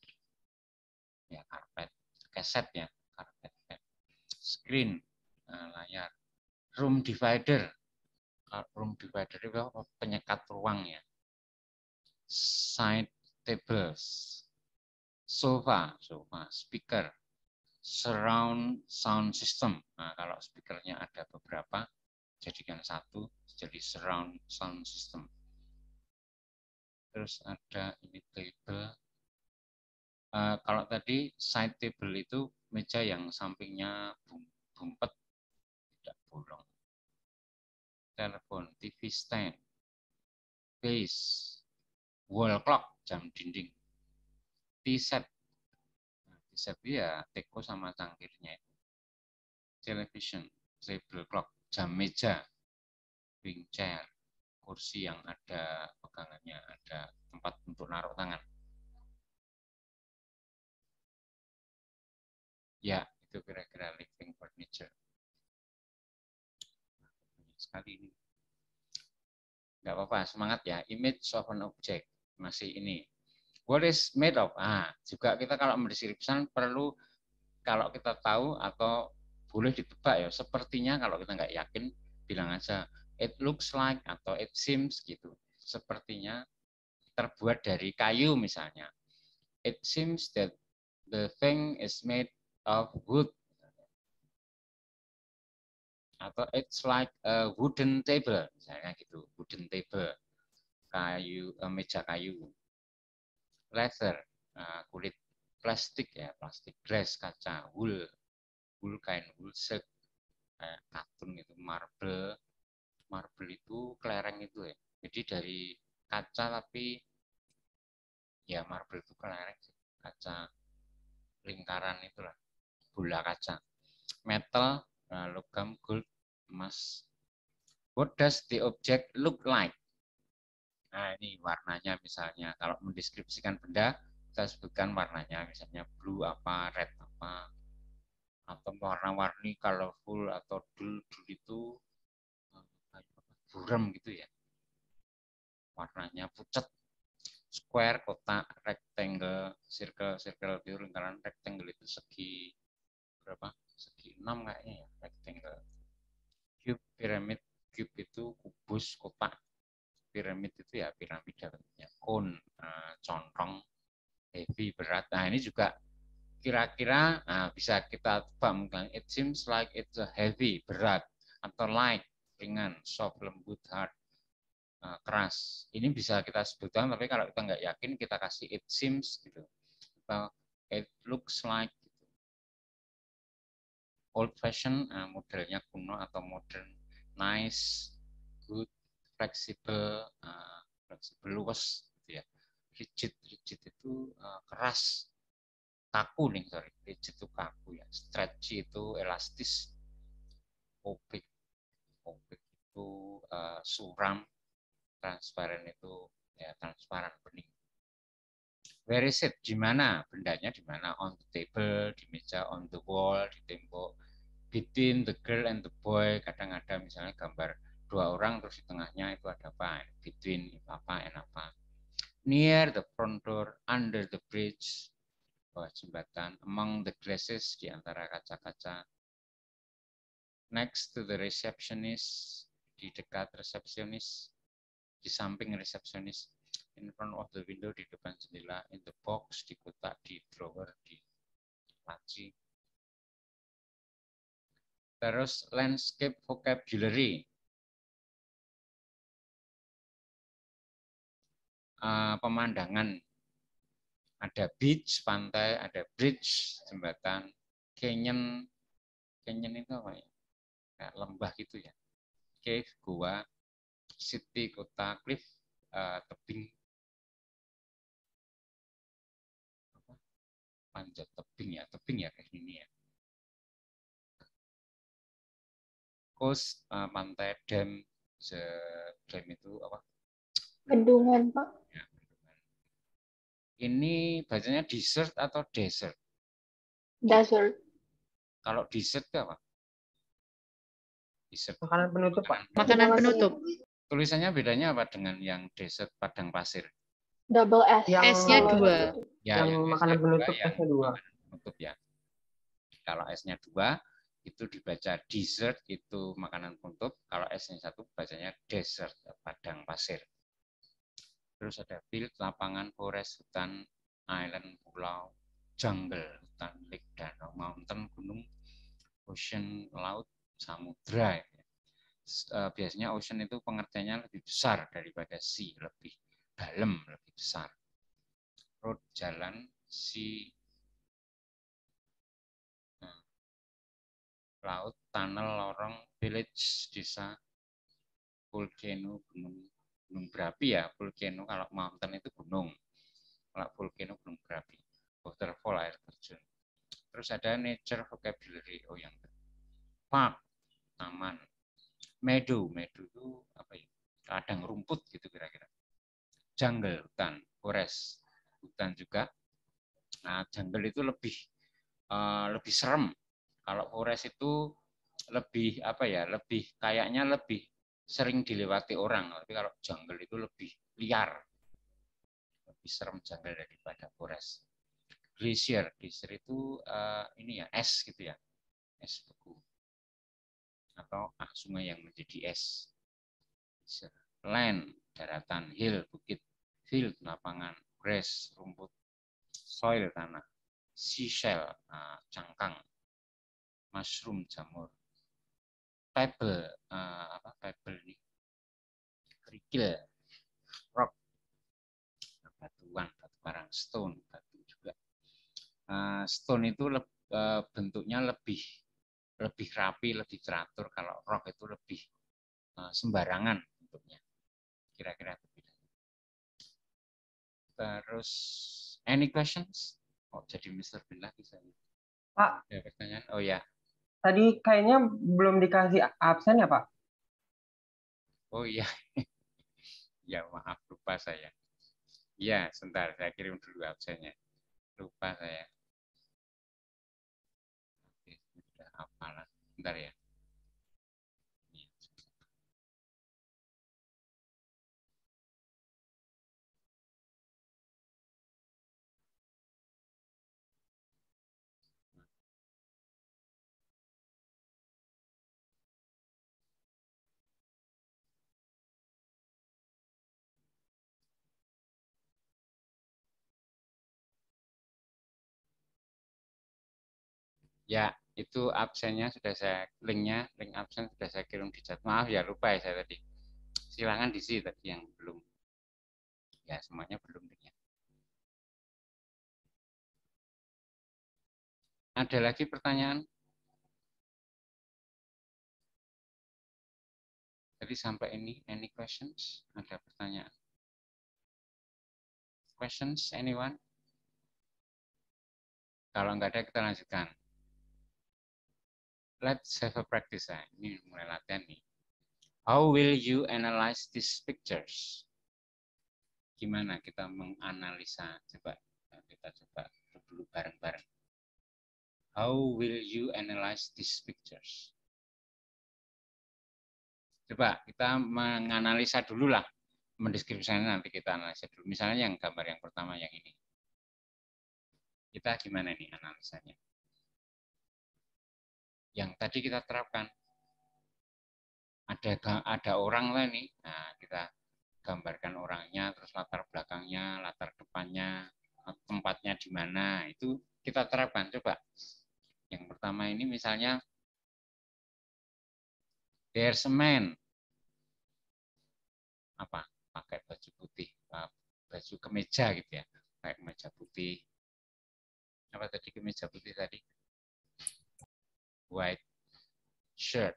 Ya karpet, keset ya, karpet pad. Screen, layar. Room divider. Room divider itu penyekat ruang ya. Side tables. Sofa, speaker. Surround sound system. Nah, kalau speakernya ada beberapa, jadikan satu, jadi surround sound system. Terus ada ini table. Kalau tadi side table itu meja yang sampingnya bumpet, tidak bolong. Telepon, TV stand, base, wall clock, jam dinding, T-set. T-set ya teko sama cangkirnya itu. Television, table clock, jam meja, wing chair, kursi yang ada pegangannya, ada tempat untuk naruh tangan. Ya, itu kira-kira living furniture. Banyak sekali ini. Nggak apa-apa, semangat ya. Image of an object. Masih ini. What is made of? Juga kita kalau mendeskripsikan perlu, kalau kita tahu atau boleh ditebak ya. Sepertinya kalau kita nggak yakin, bilang aja it looks like atau it seems gitu. Sepertinya terbuat dari kayu misalnya. It seems that the thing is made of wood. Atau it's like a wooden table, misalnya gitu, wooden table, kayu, meja kayu. Leather, kulit. Plastik ya, plastik. Glass, kaca. Wool kain, wool silk, kayak katun itu. Marble itu kelereng itu ya. Jadi dari kaca tapi Ya marble itu kelereng, kaca lingkaran itulah, bola kaca. Metal, logam, gold, emas. What does the object look like? Nah, ini warnanya misalnya. Kalau mendeskripsikan benda, kita sebutkan warnanya. Misalnya blue apa, red apa, atau warna-warni, colorful, atau dull itu buram gitu ya. Warnanya pucat. Square, kotak, rectangle, circle itu lingkaran, rectangle itu segi berapa? Segi 6 kayaknya ya, rectangle. Cube, pyramid, cube itu kubus, kotak. Piramid itu ya piramida bentuknya. Cone, contong, heavy, berat. Nah, ini juga kira-kira bisa kita pahamkan. It seems like it's heavy, berat, atau light, ringan, soft, lembut, hard, keras. Ini bisa kita sebutkan, tapi kalau kita nggak yakin, kita kasih it seems gitu. Atau it looks like gitu. Old fashion, modelnya kuno atau modern. Nice, good, flexible, luas gitu ya. Rigid itu keras. Kaku nih, sorry. Rigid itu kaku ya. Stretchy itu elastis. Opaque itu suram. Transparan itu ya transparan, bening. Where is it? Di mana? Bendanya di mana? On the table, di meja, on the wall, di tembok. Between the girl and the boy. Kadang ada misalnya gambar 2 orang, terus di tengahnya itu ada apa? Between apa, and apa. Near the front door, under the bridge, bawah jembatan, among the glasses, di antara kaca-kaca. Next to the receptionist, di dekat resepsionis. Di samping resepsionis, in front of the window, di depan jendela, in the box, di kotak, di drawer, di laci. Terus landscape vocabulary. Pemandangan. Ada beach, pantai, ada bridge, jembatan, canyon. Canyon itu apa ya? Kayak lembah gitu ya. Cave, gua, city, kota, cliff, tebing, panjat tebing ya kayak gini ya. Coast, pantai, dam, dam itu apa? Bendungan, Pak. Ya, bendungan. Ini bacanya desert atau desert? Desert. Kalau desert itu apa? Desert. Makanan penutup, Pak. Makanan penutup. Tulisannya bedanya apa dengan yang desert padang pasir? Double S. S-nya 2. Ya, yang makanan penutup S-nya 2. Penutup ya. Kalau S-nya 2 itu dibaca dessert, itu makanan penutup. Kalau S-nya 1 bacanya desert, padang pasir. Terus ada field, lapangan, forest, hutan, island, pulau, jungle, hutan, lake, danau, mountain, gunung, ocean, laut, samudra. Biasanya ocean itu pengertiannya lebih besar daripada sea, lebih dalam, lebih besar. Road, jalan, sea, laut, tunnel, lorong, village, desa, volcano, gunung berapi ya. Volcano kalau mountain itu gunung, kalau volcano gunung berapi. Waterfall, air terjun. Terus ada nature vocabulary, yang park, taman. Meadow itu apa ya? Ladang rumput gitu kira-kira. Jungle, hutan. Forest, hutan juga. Nah, jungle itu lebih serem. Kalau forest itu lebih apa ya? Lebih kayaknya lebih sering dilewati orang. Tapi kalau jungle itu lebih liar. Lebih serem jungle daripada forest. Glacier itu ini ya, es gitu ya. Es beku. Atau sungai yang menjadi es. Land, daratan, hill, bukit, field, lapangan, grass, rumput, soil, tanah, seashell, cangkang, mushroom, jamur, pebble, pebble ini, kerikil, rock, batuan, batu karang, stone, batu juga. Stone itu bentuknya lebih rapi, lebih teratur. Kalau rock itu lebih sembarangan bentuknya. Kira-kira berbeda. Terus, any questions? Oh, jadi Mr. Bin lagi saya. Pak, Ada pertanyaan? Oh ya. tadi kayaknya belum dikasih absen ya, Pak? Oh iya. Ya, maaf, lupa saya. Ya, sebentar, saya kirim dulu absennya. Lupa saya. Oke, sudah hafal. Bentar ya. Ya, itu absennya sudah saya, link absen sudah saya kirim di chat. Maaf ya, lupa ya saya tadi. Silakan diisi tadi yang belum. Ya, semuanya belum. Ya. Ada lagi pertanyaan? Jadi sampai ini, any questions? Ada pertanyaan? Questions, anyone? Kalau nggak ada, kita lanjutkan. Let's have a practice. Ini mulai latihan nih. How will you analyze these pictures? Gimana kita menganalisa? Coba kita coba dulu bareng-bareng. How will you analyze these pictures? Coba kita menganalisa dulu lah. Mendeskripsikannya nanti kita analisa dulu. Misalnya yang gambar yang pertama yang ini. Kita gimana nih analisanya? Yang tadi kita terapkan. Ada orang lah nih. Nah, kita gambarkan orangnya, terus latar belakangnya, latar depannya, tempatnya di mana, itu kita terapkan. Coba. Yang pertama ini misalnya, there's a man. Apa? Pakai baju putih, baju kemeja gitu ya. Pakai kemeja putih. Apa tadi kemeja putih tadi? White shirt.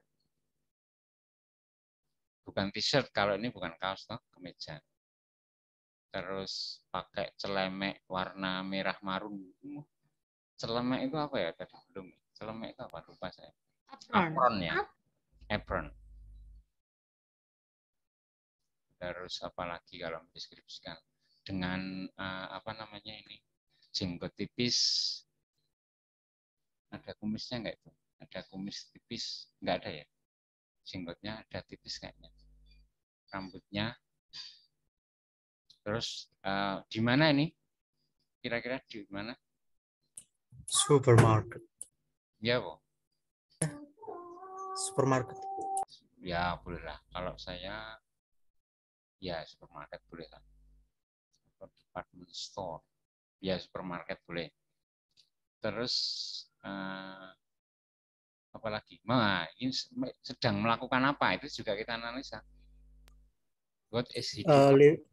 Bukan t-shirt, kalau ini bukan kaos, toh, kemeja. Terus pakai celemek warna merah marun. Celemek itu apa ya? Tadi belum. Celemek itu apa? Lupa saya. Apron ya. Apron. Terus apa lagi kalau mendeskripsikan dengan apa namanya ini? Jenggot tipis. Ada kumisnya enggak itu? Ada kumis tipis? Enggak ada ya? Jenggotnya ada tipis kayaknya. Rambutnya. Terus di mana ini? Kira-kira di mana? Supermarket. Ya, Bu. Supermarket. Ya, boleh lah. Kalau saya, ya supermarket boleh lah. Department store. Ya, supermarket boleh. Terus, apa lagi? Nah, ini sedang melakukan apa? Itu juga kita analisa. What is he doing?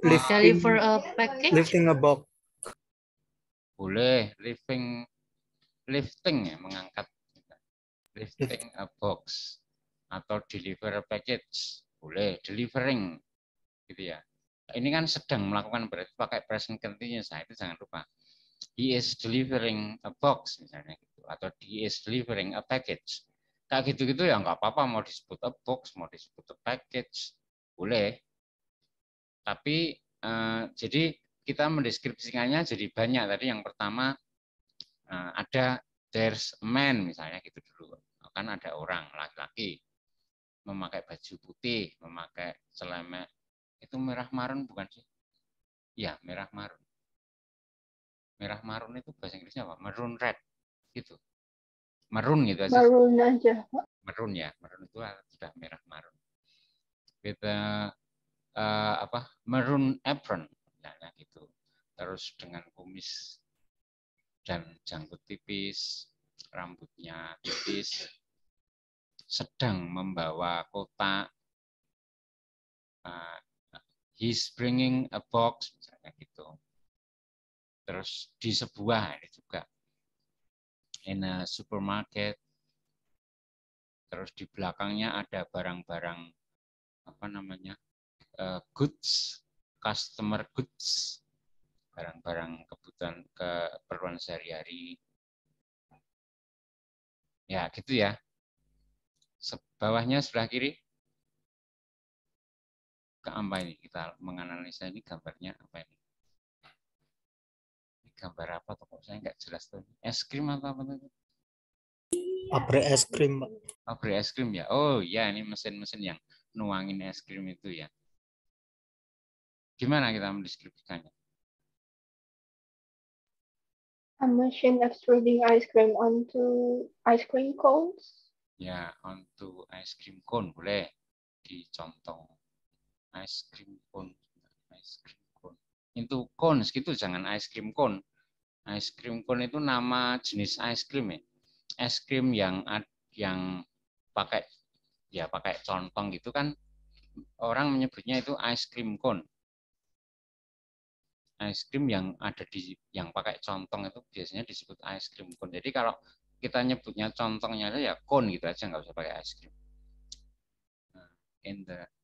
Deliver a package. Lifting a box. Boleh. Lifting ya, mengangkat. Lifting a box. Atau deliver a package. Boleh. Delivering. Gitu ya. Ini kan sedang melakukan, berarti pakai present continuous. Itu jangan lupa. He is delivering a box misalnya gitu, atau he is delivering a package. Kayak gitu-gitu ya nggak apa-apa, mau disebut a box, mau disebut a package, boleh. Tapi jadi kita mendeskripsikannya jadi banyak. Tadi yang pertama ada there's a man misalnya gitu dulu. Kan ada orang laki-laki memakai baju putih, memakai celemek. Itu merah marun bukan sih? Iya, merah marun. Merah marun itu bahasa Inggrisnya apa? Maroon red gitu. Maroon gitu aja. Maroon aja. Maroon ya, maroon itu sudah merah marun. Kita apa? Maroon apron misalnya gitu. Terus dengan kumis dan janggut tipis, rambutnya tipis, sedang membawa kotak. He's bringing a box misalnya gitu. Terus di sebuah ini juga in a supermarket. Terus di belakangnya ada barang-barang apa namanya goods customer goods, barang-barang kebutuhan keperluan sehari-hari. Ya, gitu ya. Bawahnya sebelah kiri. Ke apa ini? Kita menganalisa ini gambarnya apa ini? Ini gambar apa tuh? Kok saya nggak jelas tuh. Es krim atau apa tuh? Pabrik es krim, Pak. Pabrik es krim ya. Oh ya, ini mesin-mesin yang nuangin es krim itu ya. Gimana kita mendeskripsikannya? A machine extruding ice cream onto ice cream cones. Ya, onto ice cream cone boleh dicontoh. Ice cream cone, ice cream cone. Itu cones gitu, jangan ice cream cone. Ice cream cone itu nama jenis ice cream ya. Es krim yang pakai contong gitu kan, orang menyebutnya itu ice cream cone. Es krim yang ada yang pakai contong itu biasanya disebut ice cream cone. Jadi kalau kita nyebutnya contongnya aja ya cone gitu aja, nggak usah pakai ice cream.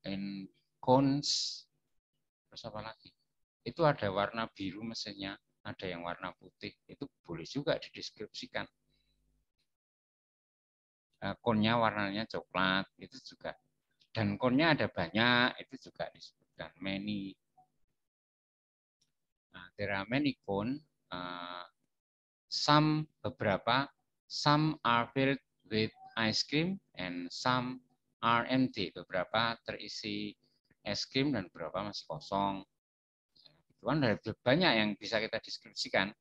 In cones, terus apa lagi? Itu ada warna biru mesinnya, ada yang warna putih. Itu boleh juga dideskripsikan. Cone-nya warnanya coklat, itu juga. Dan cone-nya ada banyak, itu juga disebutkan many. There are many cone. Some beberapa, some are filled with ice cream and some are empty. Beberapa terisi es krim dan beberapa masih kosong. Itu kan ada banyak yang bisa kita deskripsikan.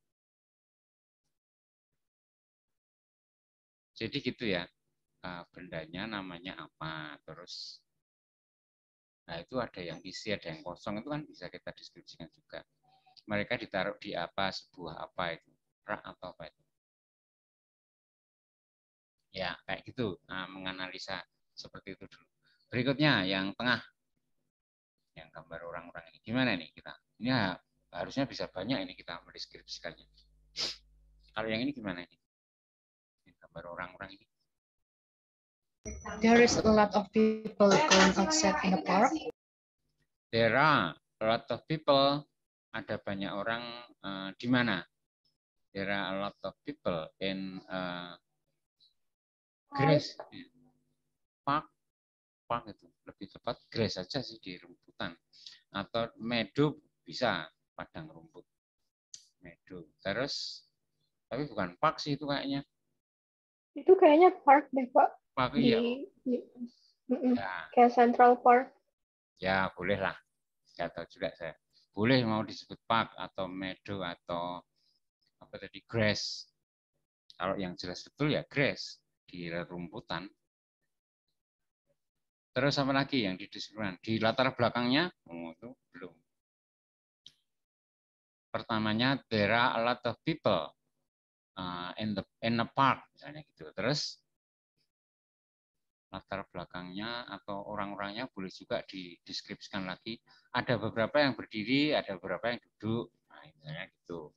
Jadi gitu ya, bendanya namanya apa, terus nah itu ada yang isi, ada yang kosong, itu kan bisa kita deskripsikan juga. Mereka ditaruh di apa, sebuah apa itu, rak atau apa itu. Ya, kayak gitu, menganalisa seperti itu dulu. Berikutnya, yang tengah, yang gambar orang-orang ini. Gimana nih kita? Ini harusnya bisa banyak ini kita mendeskripsikannya. Kalau yang ini gimana ini? Gambar orang-orang ini. There is a lot of people going outside in the park. There are a lot of people. Ada banyak orang di mana? There are a lot of people in grass. Park itu lebih tepat grass saja sih, di rumputan. Atau meadow bisa, padang rumput. Meadow. Terus tapi bukan park sih itu kayaknya. Itu kayaknya park deh, Pak. Park iya. Ya. Kayak Central Park. Ya, boleh lah. Nggak tahu juga saya. Boleh mau disebut park atau meadow atau apa tadi, grass. Kalau yang jelas betul ya grass, di rumputan. Terus apa lagi yang dideskripsikan? Di latar belakangnya, itu belum. Pertamanya, there are a lot of people in the park, misalnya gitu. Terus latar belakangnya atau orang-orangnya boleh juga dideskripsikan lagi. Ada beberapa yang berdiri, ada beberapa yang duduk. Nah, misalnya gitu.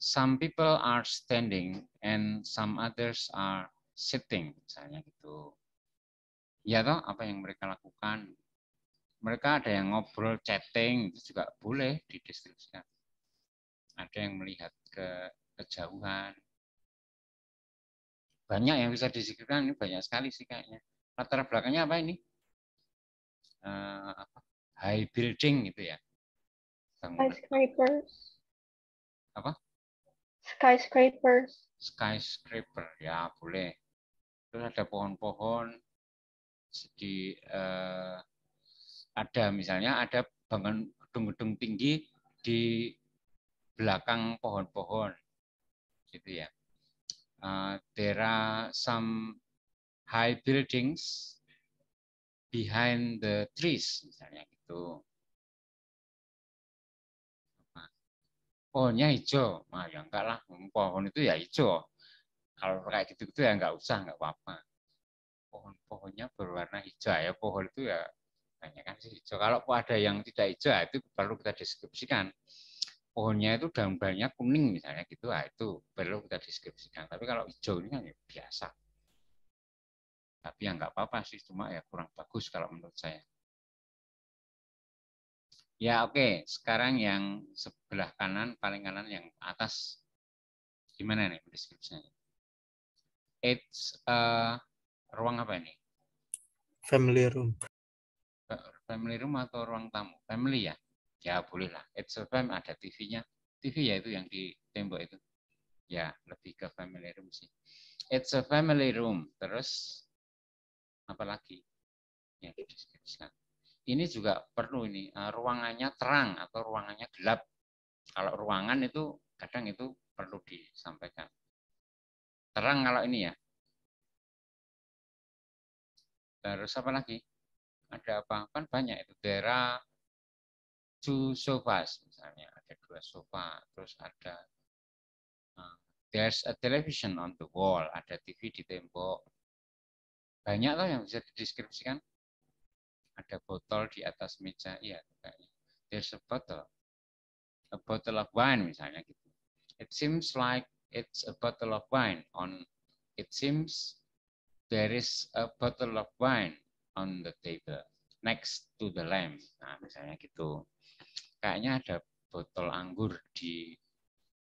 Some people are standing and some others are sitting, misalnya gitu. Ya toh, apa yang mereka lakukan? Mereka ada yang ngobrol, chatting, itu juga boleh dideskripsikan. Ada yang melihat ke kejauhan. Banyak yang bisa dideskripsikan, ini banyak sekali sih kayaknya. Latar belakangnya apa ini? High building gitu ya. Skyscrapers. Apa? Skyscrapers. Skyscraper, ya boleh. Terus ada pohon-pohon. Jadi ada misalnya ada bangun gedung-gedung tinggi di belakang pohon-pohon, gitu ya. There are some high buildings behind the trees, misalnya gitu. Pohonnya hijau, nah ya enggak lah, pohon itu ya hijau. Kalau kayak gitu-gitu ya enggak usah, enggak apa-apa. Pohon-pohonnya berwarna hijau ya, pohon itu ya banyak kan sih hijau. Kalau ada yang tidak hijau, itu perlu kita deskripsikan. Pohonnya itu daun-daunnya kuning misalnya gitu, itu perlu kita deskripsikan. Tapi kalau hijau ini kan ya biasa. Tapi ya nggak apa-apa sih, cuma ya kurang bagus kalau menurut saya. Ya oke, sekarang yang sebelah kanan, paling kanan yang atas, gimana nih deskripsinya? It's ruang apa ini? Family room. Family room atau ruang tamu? Family ya? Ya boleh lah. It's a family, ada TV-nya. TV ya itu yang di tembok itu. Ya lebih ke family room sih. It's a family room. Terus apa lagi yang dideskripsikan? Ini juga perlu ini, ruangannya terang atau ruangannya gelap. Kalau ruangan itu kadang itu perlu disampaikan. Terang kalau ini ya. Terus apa lagi? Ada apa? Kan banyak itu. There are 2 sofas misalnya. Ada 2 sofa. Terus ada there's a television on the wall. Ada TV di tembok. Banyak loh yang bisa dideskripsikan. Ada botol di atas meja. Iya, kayaknya. There's a bottle. A bottle of wine misalnya gitu. It seems like it's a bottle of wine on. It seems there is a bottle of wine on the table next to the lamp. Nah, misalnya gitu. Kayaknya ada botol anggur di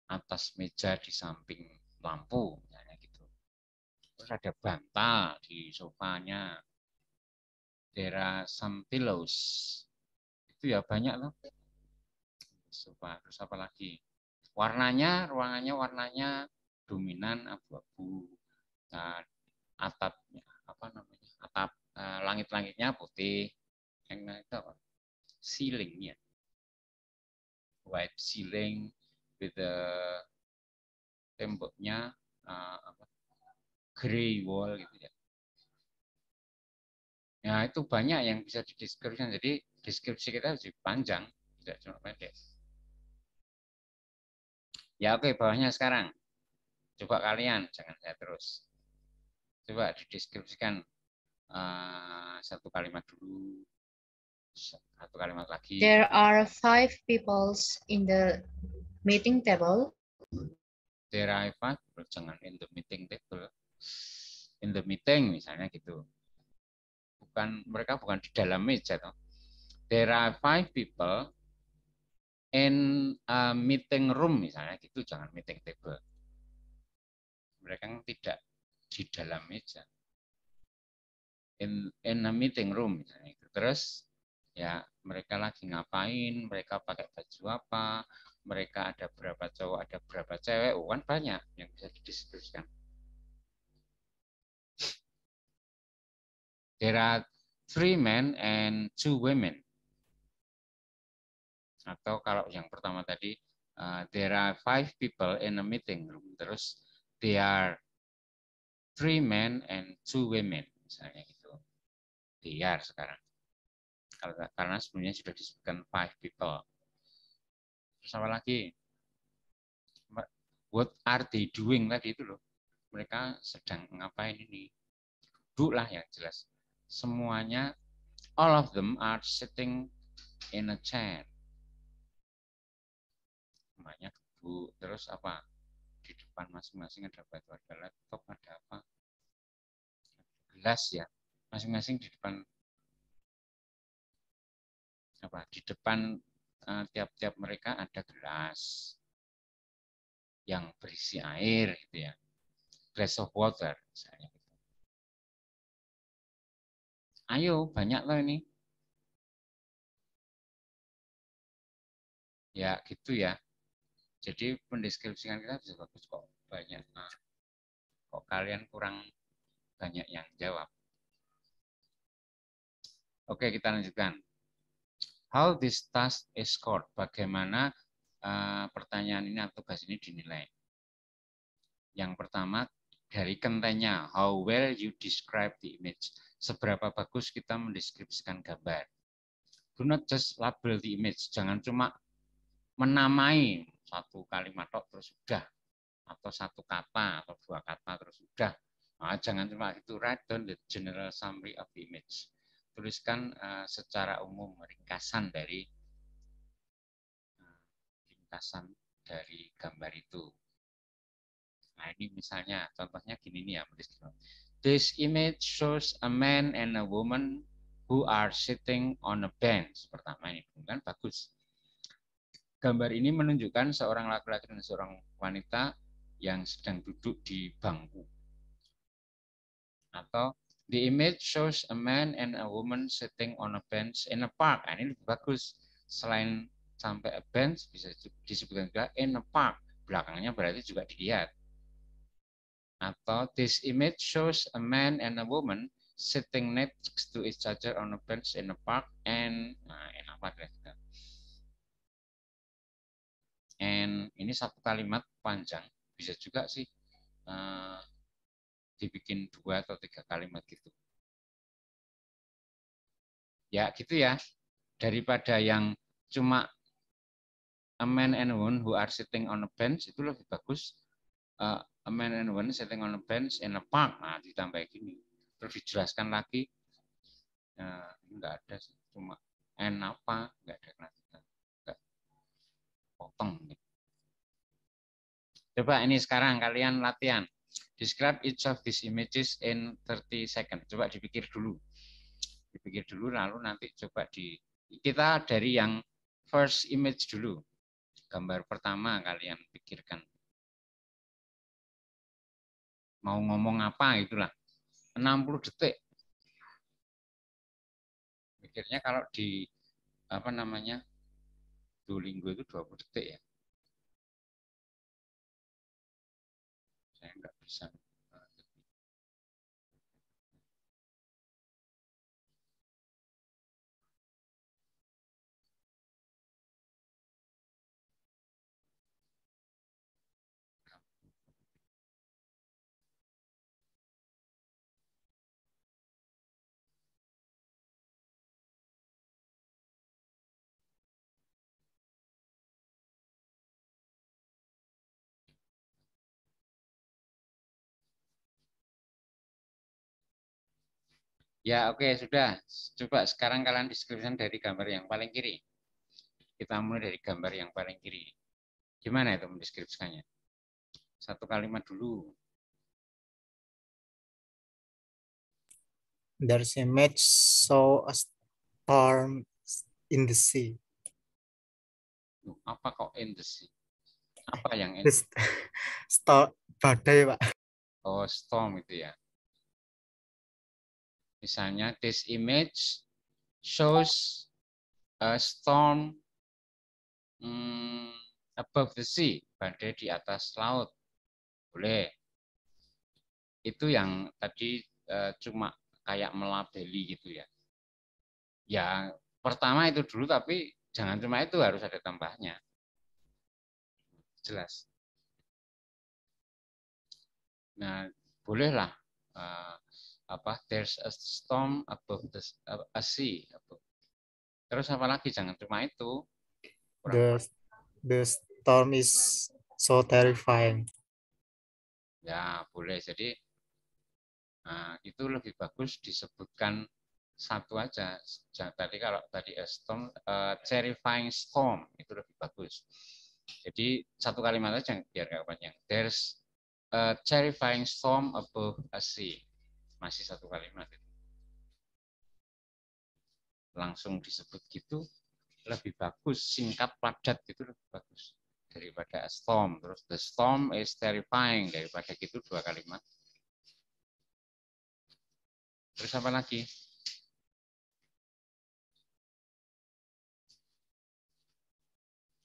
atas meja di samping lampu, misalnya gitu. Terus ada bantal di sofanya. There are some pillows. Itu ya banyak loh. Sofa. Terus apa lagi? Warnanya, ruangannya warnanya dominan abu-abu. Nah, atapnya apa namanya? Atap langit-langitnya putih. Yang itu apa? Ceilingnya. White ceiling with the temboknya apa? Gray wall gitu ya. Ya itu banyak yang bisa dideskripsikan. Jadi deskripsi kita harus panjang, tidak cuma pendek. Ya oke, bawahnya sekarang. Coba kalian, jangan saya terus. Coba dideskripsikan satu kalimat dulu, satu kalimat lagi. There are 5 people in the meeting table. There are 5, jangan in the meeting table. In the meeting misalnya gitu. Mereka bukan di dalam meja toh. There are 5 people in a meeting room misalnya gitu, jangan meeting table. Mereka tidak di dalam meja. In a meeting room misalnya gitu. Terus ya mereka lagi ngapain, mereka pakai baju apa, mereka ada berapa cowok, ada berapa cewek, kan banyak yang bisa didiskusikan. There are 3 men and 2 women. Atau kalau yang pertama tadi, there are 5 people in a meeting room. Terus there are 3 men and 2 women, misalnya gitu. They are sekarang. Karena sebelumnya sudah disebutkan 5 people. Terus apa lagi? What are they doing tadi itu loh. Mereka sedang ngapain ini? Duduk lah yang jelas. Semuanya, all of them are sitting in a chair. Semuanya duduk. Terus apa? Di depan masing-masing ada batu, ada laptop, ada apa? Gelas ya. Masing-masing di depan apa? Di depan tiap-tiap mereka ada gelas yang berisi air gitu ya. Glass of water misalnya. Ayo, banyak loh ini. Ya, gitu ya. Jadi pendeskripsian kita bisa bagus kok. Banyak. Nah, kok kalian kurang banyak yang jawab. Oke, kita lanjutkan. How this task is scored? Bagaimana pertanyaan ini atau tugas ini dinilai? Yang pertama, dari kontennya. How well you describe the image? Seberapa bagus kita mendeskripsikan gambar. Do not just label the image. Jangan cuma menamai satu kalimat terus sudah, atau satu kata atau 2 kata terus sudah. Nah, jangan cuma itu. Write down the general summary of the image. Tuliskan secara umum ringkasan dari gambar itu. Nah ini misalnya contohnya gini nih ya. This image shows a man and a woman who are sitting on a bench. Pertama ini kan bagus. Gambar ini menunjukkan seorang laki-laki dan seorang wanita yang sedang duduk di bangku. Atau the image shows a man and a woman sitting on a bench in a park. Nah, ini lebih bagus. Selain sampai a bench bisa disebutkan juga in a park. Belakangnya berarti juga dilihat. Atau this image shows a man and a woman sitting next to each other on a bench in a park and apa kira-kira. And ini satu kalimat panjang, bisa juga sih dibikin 2 atau 3 kalimat gitu. Ya gitu ya, daripada yang cuma a man and a woman who are sitting on a bench, itu lebih bagus a man and a woman sitting on a bench in a park. Nah, ditambah gini. Terus dijelaskan lagi, enggak ada sih, cuma and apa, enggak ada kelanjutan, enggak potong. Coba ini sekarang kalian latihan. Describe each of these images in 30 seconds. Coba dipikir dulu. Dipikir dulu, lalu nanti coba kita dari yang first image dulu. Gambar pertama kalian pikirkan. Mau ngomong apa itulah. 60 detik. Pikirnya kalau di apa namanya Duolingo itu 20 detik ya. Saya nggak bisa. Ya, oke, sudah. Coba sekarang kalian deskripsikan dari gambar yang paling kiri. Kita mulai dari gambar yang paling kiri. Gimana itu mendeskripsikannya? Satu kalimat dulu. There's a image saw a storm in the sea. Apa kok in the sea? Apa yang in? Storm, badai, Pak. Oh, storm itu ya. Misalnya, this image shows a storm above the sea, badai di atas laut. Boleh. Itu yang tadi cuma kayak melabeli gitu ya. Ya, pertama itu dulu, tapi jangan cuma itu, harus ada tambahnya. Jelas. Nah, bolehlah there's a storm above a sea. Terus apa lagi? Jangan cuma itu. The storm is so terrifying. Ya, boleh. Jadi itu lebih bagus disebutkan satu aja. Kalau tadi a storm, terrifying storm itu lebih bagus. Jadi satu kalimat aja biar nggak panjang. There's a terrifying storm above a sea. Masih satu kalimat. Langsung disebut gitu lebih bagus, singkat padat itu lebih bagus daripada a storm. Terus the storm is terrifying, daripada gitu 2 kalimat. Terus apa lagi?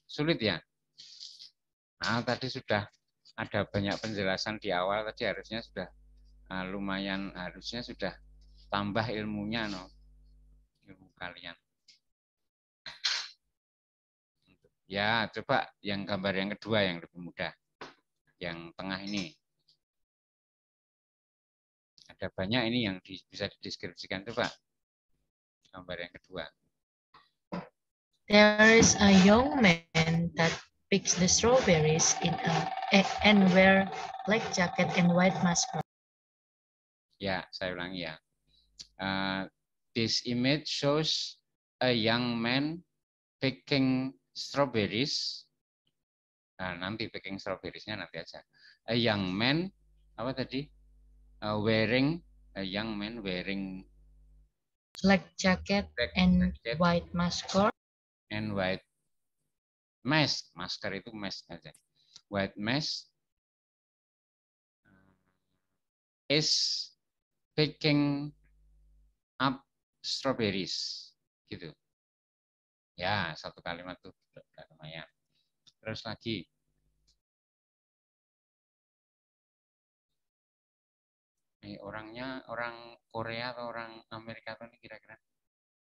Sulit ya? Nah, tadi sudah ada banyak penjelasan di awal, tadi harusnya sudah lumayan, harusnya sudah tambah ilmunya, ilmu kalian. Ya, coba yang gambar yang kedua yang lebih mudah. Yang tengah ini. Ada banyak ini yang bisa dideskripsikan. Coba gambar yang kedua. There is a young man that picks the strawberries and wear black jacket and white mask. Ya, saya ulangi ya. This image shows a young man picking strawberries. Nah, nanti picking strawberries-nya nanti aja. A young man, apa tadi? A young man wearing Black jacket Black and jacket white mask. and white mask. Masker itu mask aja. White mask is picking up strawberries. Gitu. Ya, satu kalimat tuh udah lumayan. Terus lagi. Ini orangnya orang Korea atau orang Amerika atau ini kira-kira.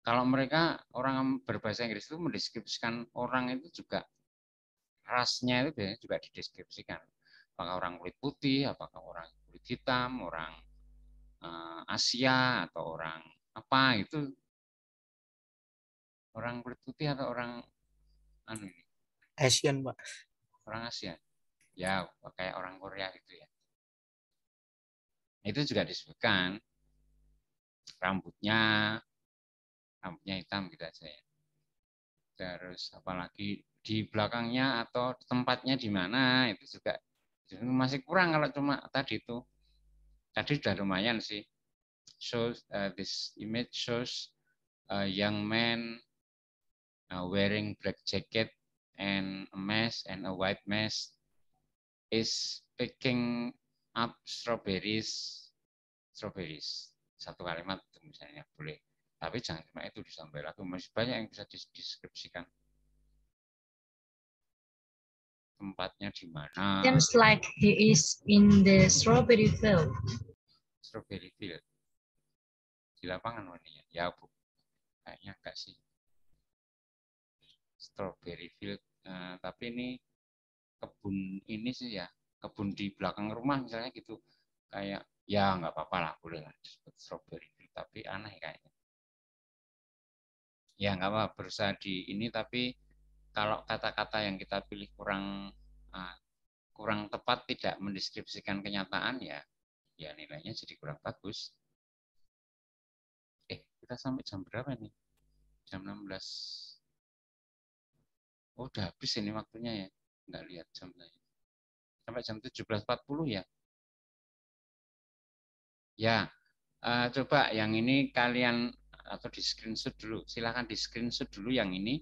Kalau mereka orang berbahasa Inggris itu mendeskripsikan orang itu juga rasnya itu biasanya juga dideskripsikan. Apakah orang kulit putih, apakah orang kulit hitam, orang Asia atau orang apa itu, orang kulit putih atau orang anu ini, Asian, Pak. orang Asia. Ya, kayak orang Korea gitu ya. Itu juga disebutkan rambutnya hitam gitu aja ya. Terus apalagi di belakangnya atau tempatnya di mana itu juga masih kurang kalau cuma tadi itu. Tadi sudah lumayan sih. Shows this image shows a young man wearing black jacket and a mask and a white mask is picking up strawberries. Satu kalimat misalnya boleh. Tapi jangan cuma itu disampai lagi, masih banyak yang bisa dideskripsikan. Tempatnya di mana? Seems like he is in the strawberry field. Strawberry field. Di lapangan warnanya. Ya, Bu. Kayaknya enggak sih. Strawberry field. Tapi ini kebun ini sih ya. Kebun di belakang rumah misalnya gitu. Kayak, ya nggak apa-apa lah. Boleh lah disebut strawberry field. Tapi aneh kayaknya. Ya nggak apa-apa. Berusaha di ini tapi kalau kata-kata yang kita pilih kurang tepat, tidak mendeskripsikan kenyataan ya nilainya jadi kurang bagus. Kita sampai jam berapa nih? Jam 16. Oh, udah habis ini waktunya ya. Nggak lihat jam saya. Sampai jam 17.40 ya. Ya, coba yang ini kalian atau di screenshot dulu. Silakan di screenshot dulu yang ini.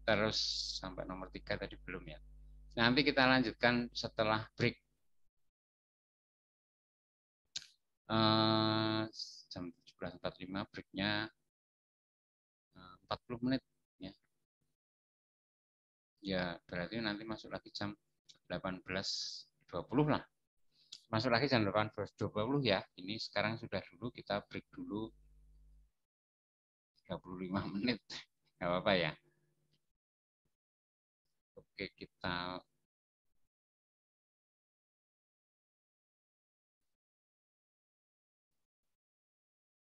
Terus sampai nomor 3 tadi belum ya. Nanti kita lanjutkan setelah break. Jam 17.45 breaknya 40 menit ya. Ya berarti nanti masuk lagi jam 18.20 lah. Masuk lagi jam 18.20 ya. Ini sekarang sudah dulu, kita break dulu 35 menit. Gak apa-apa ya. Oke, kita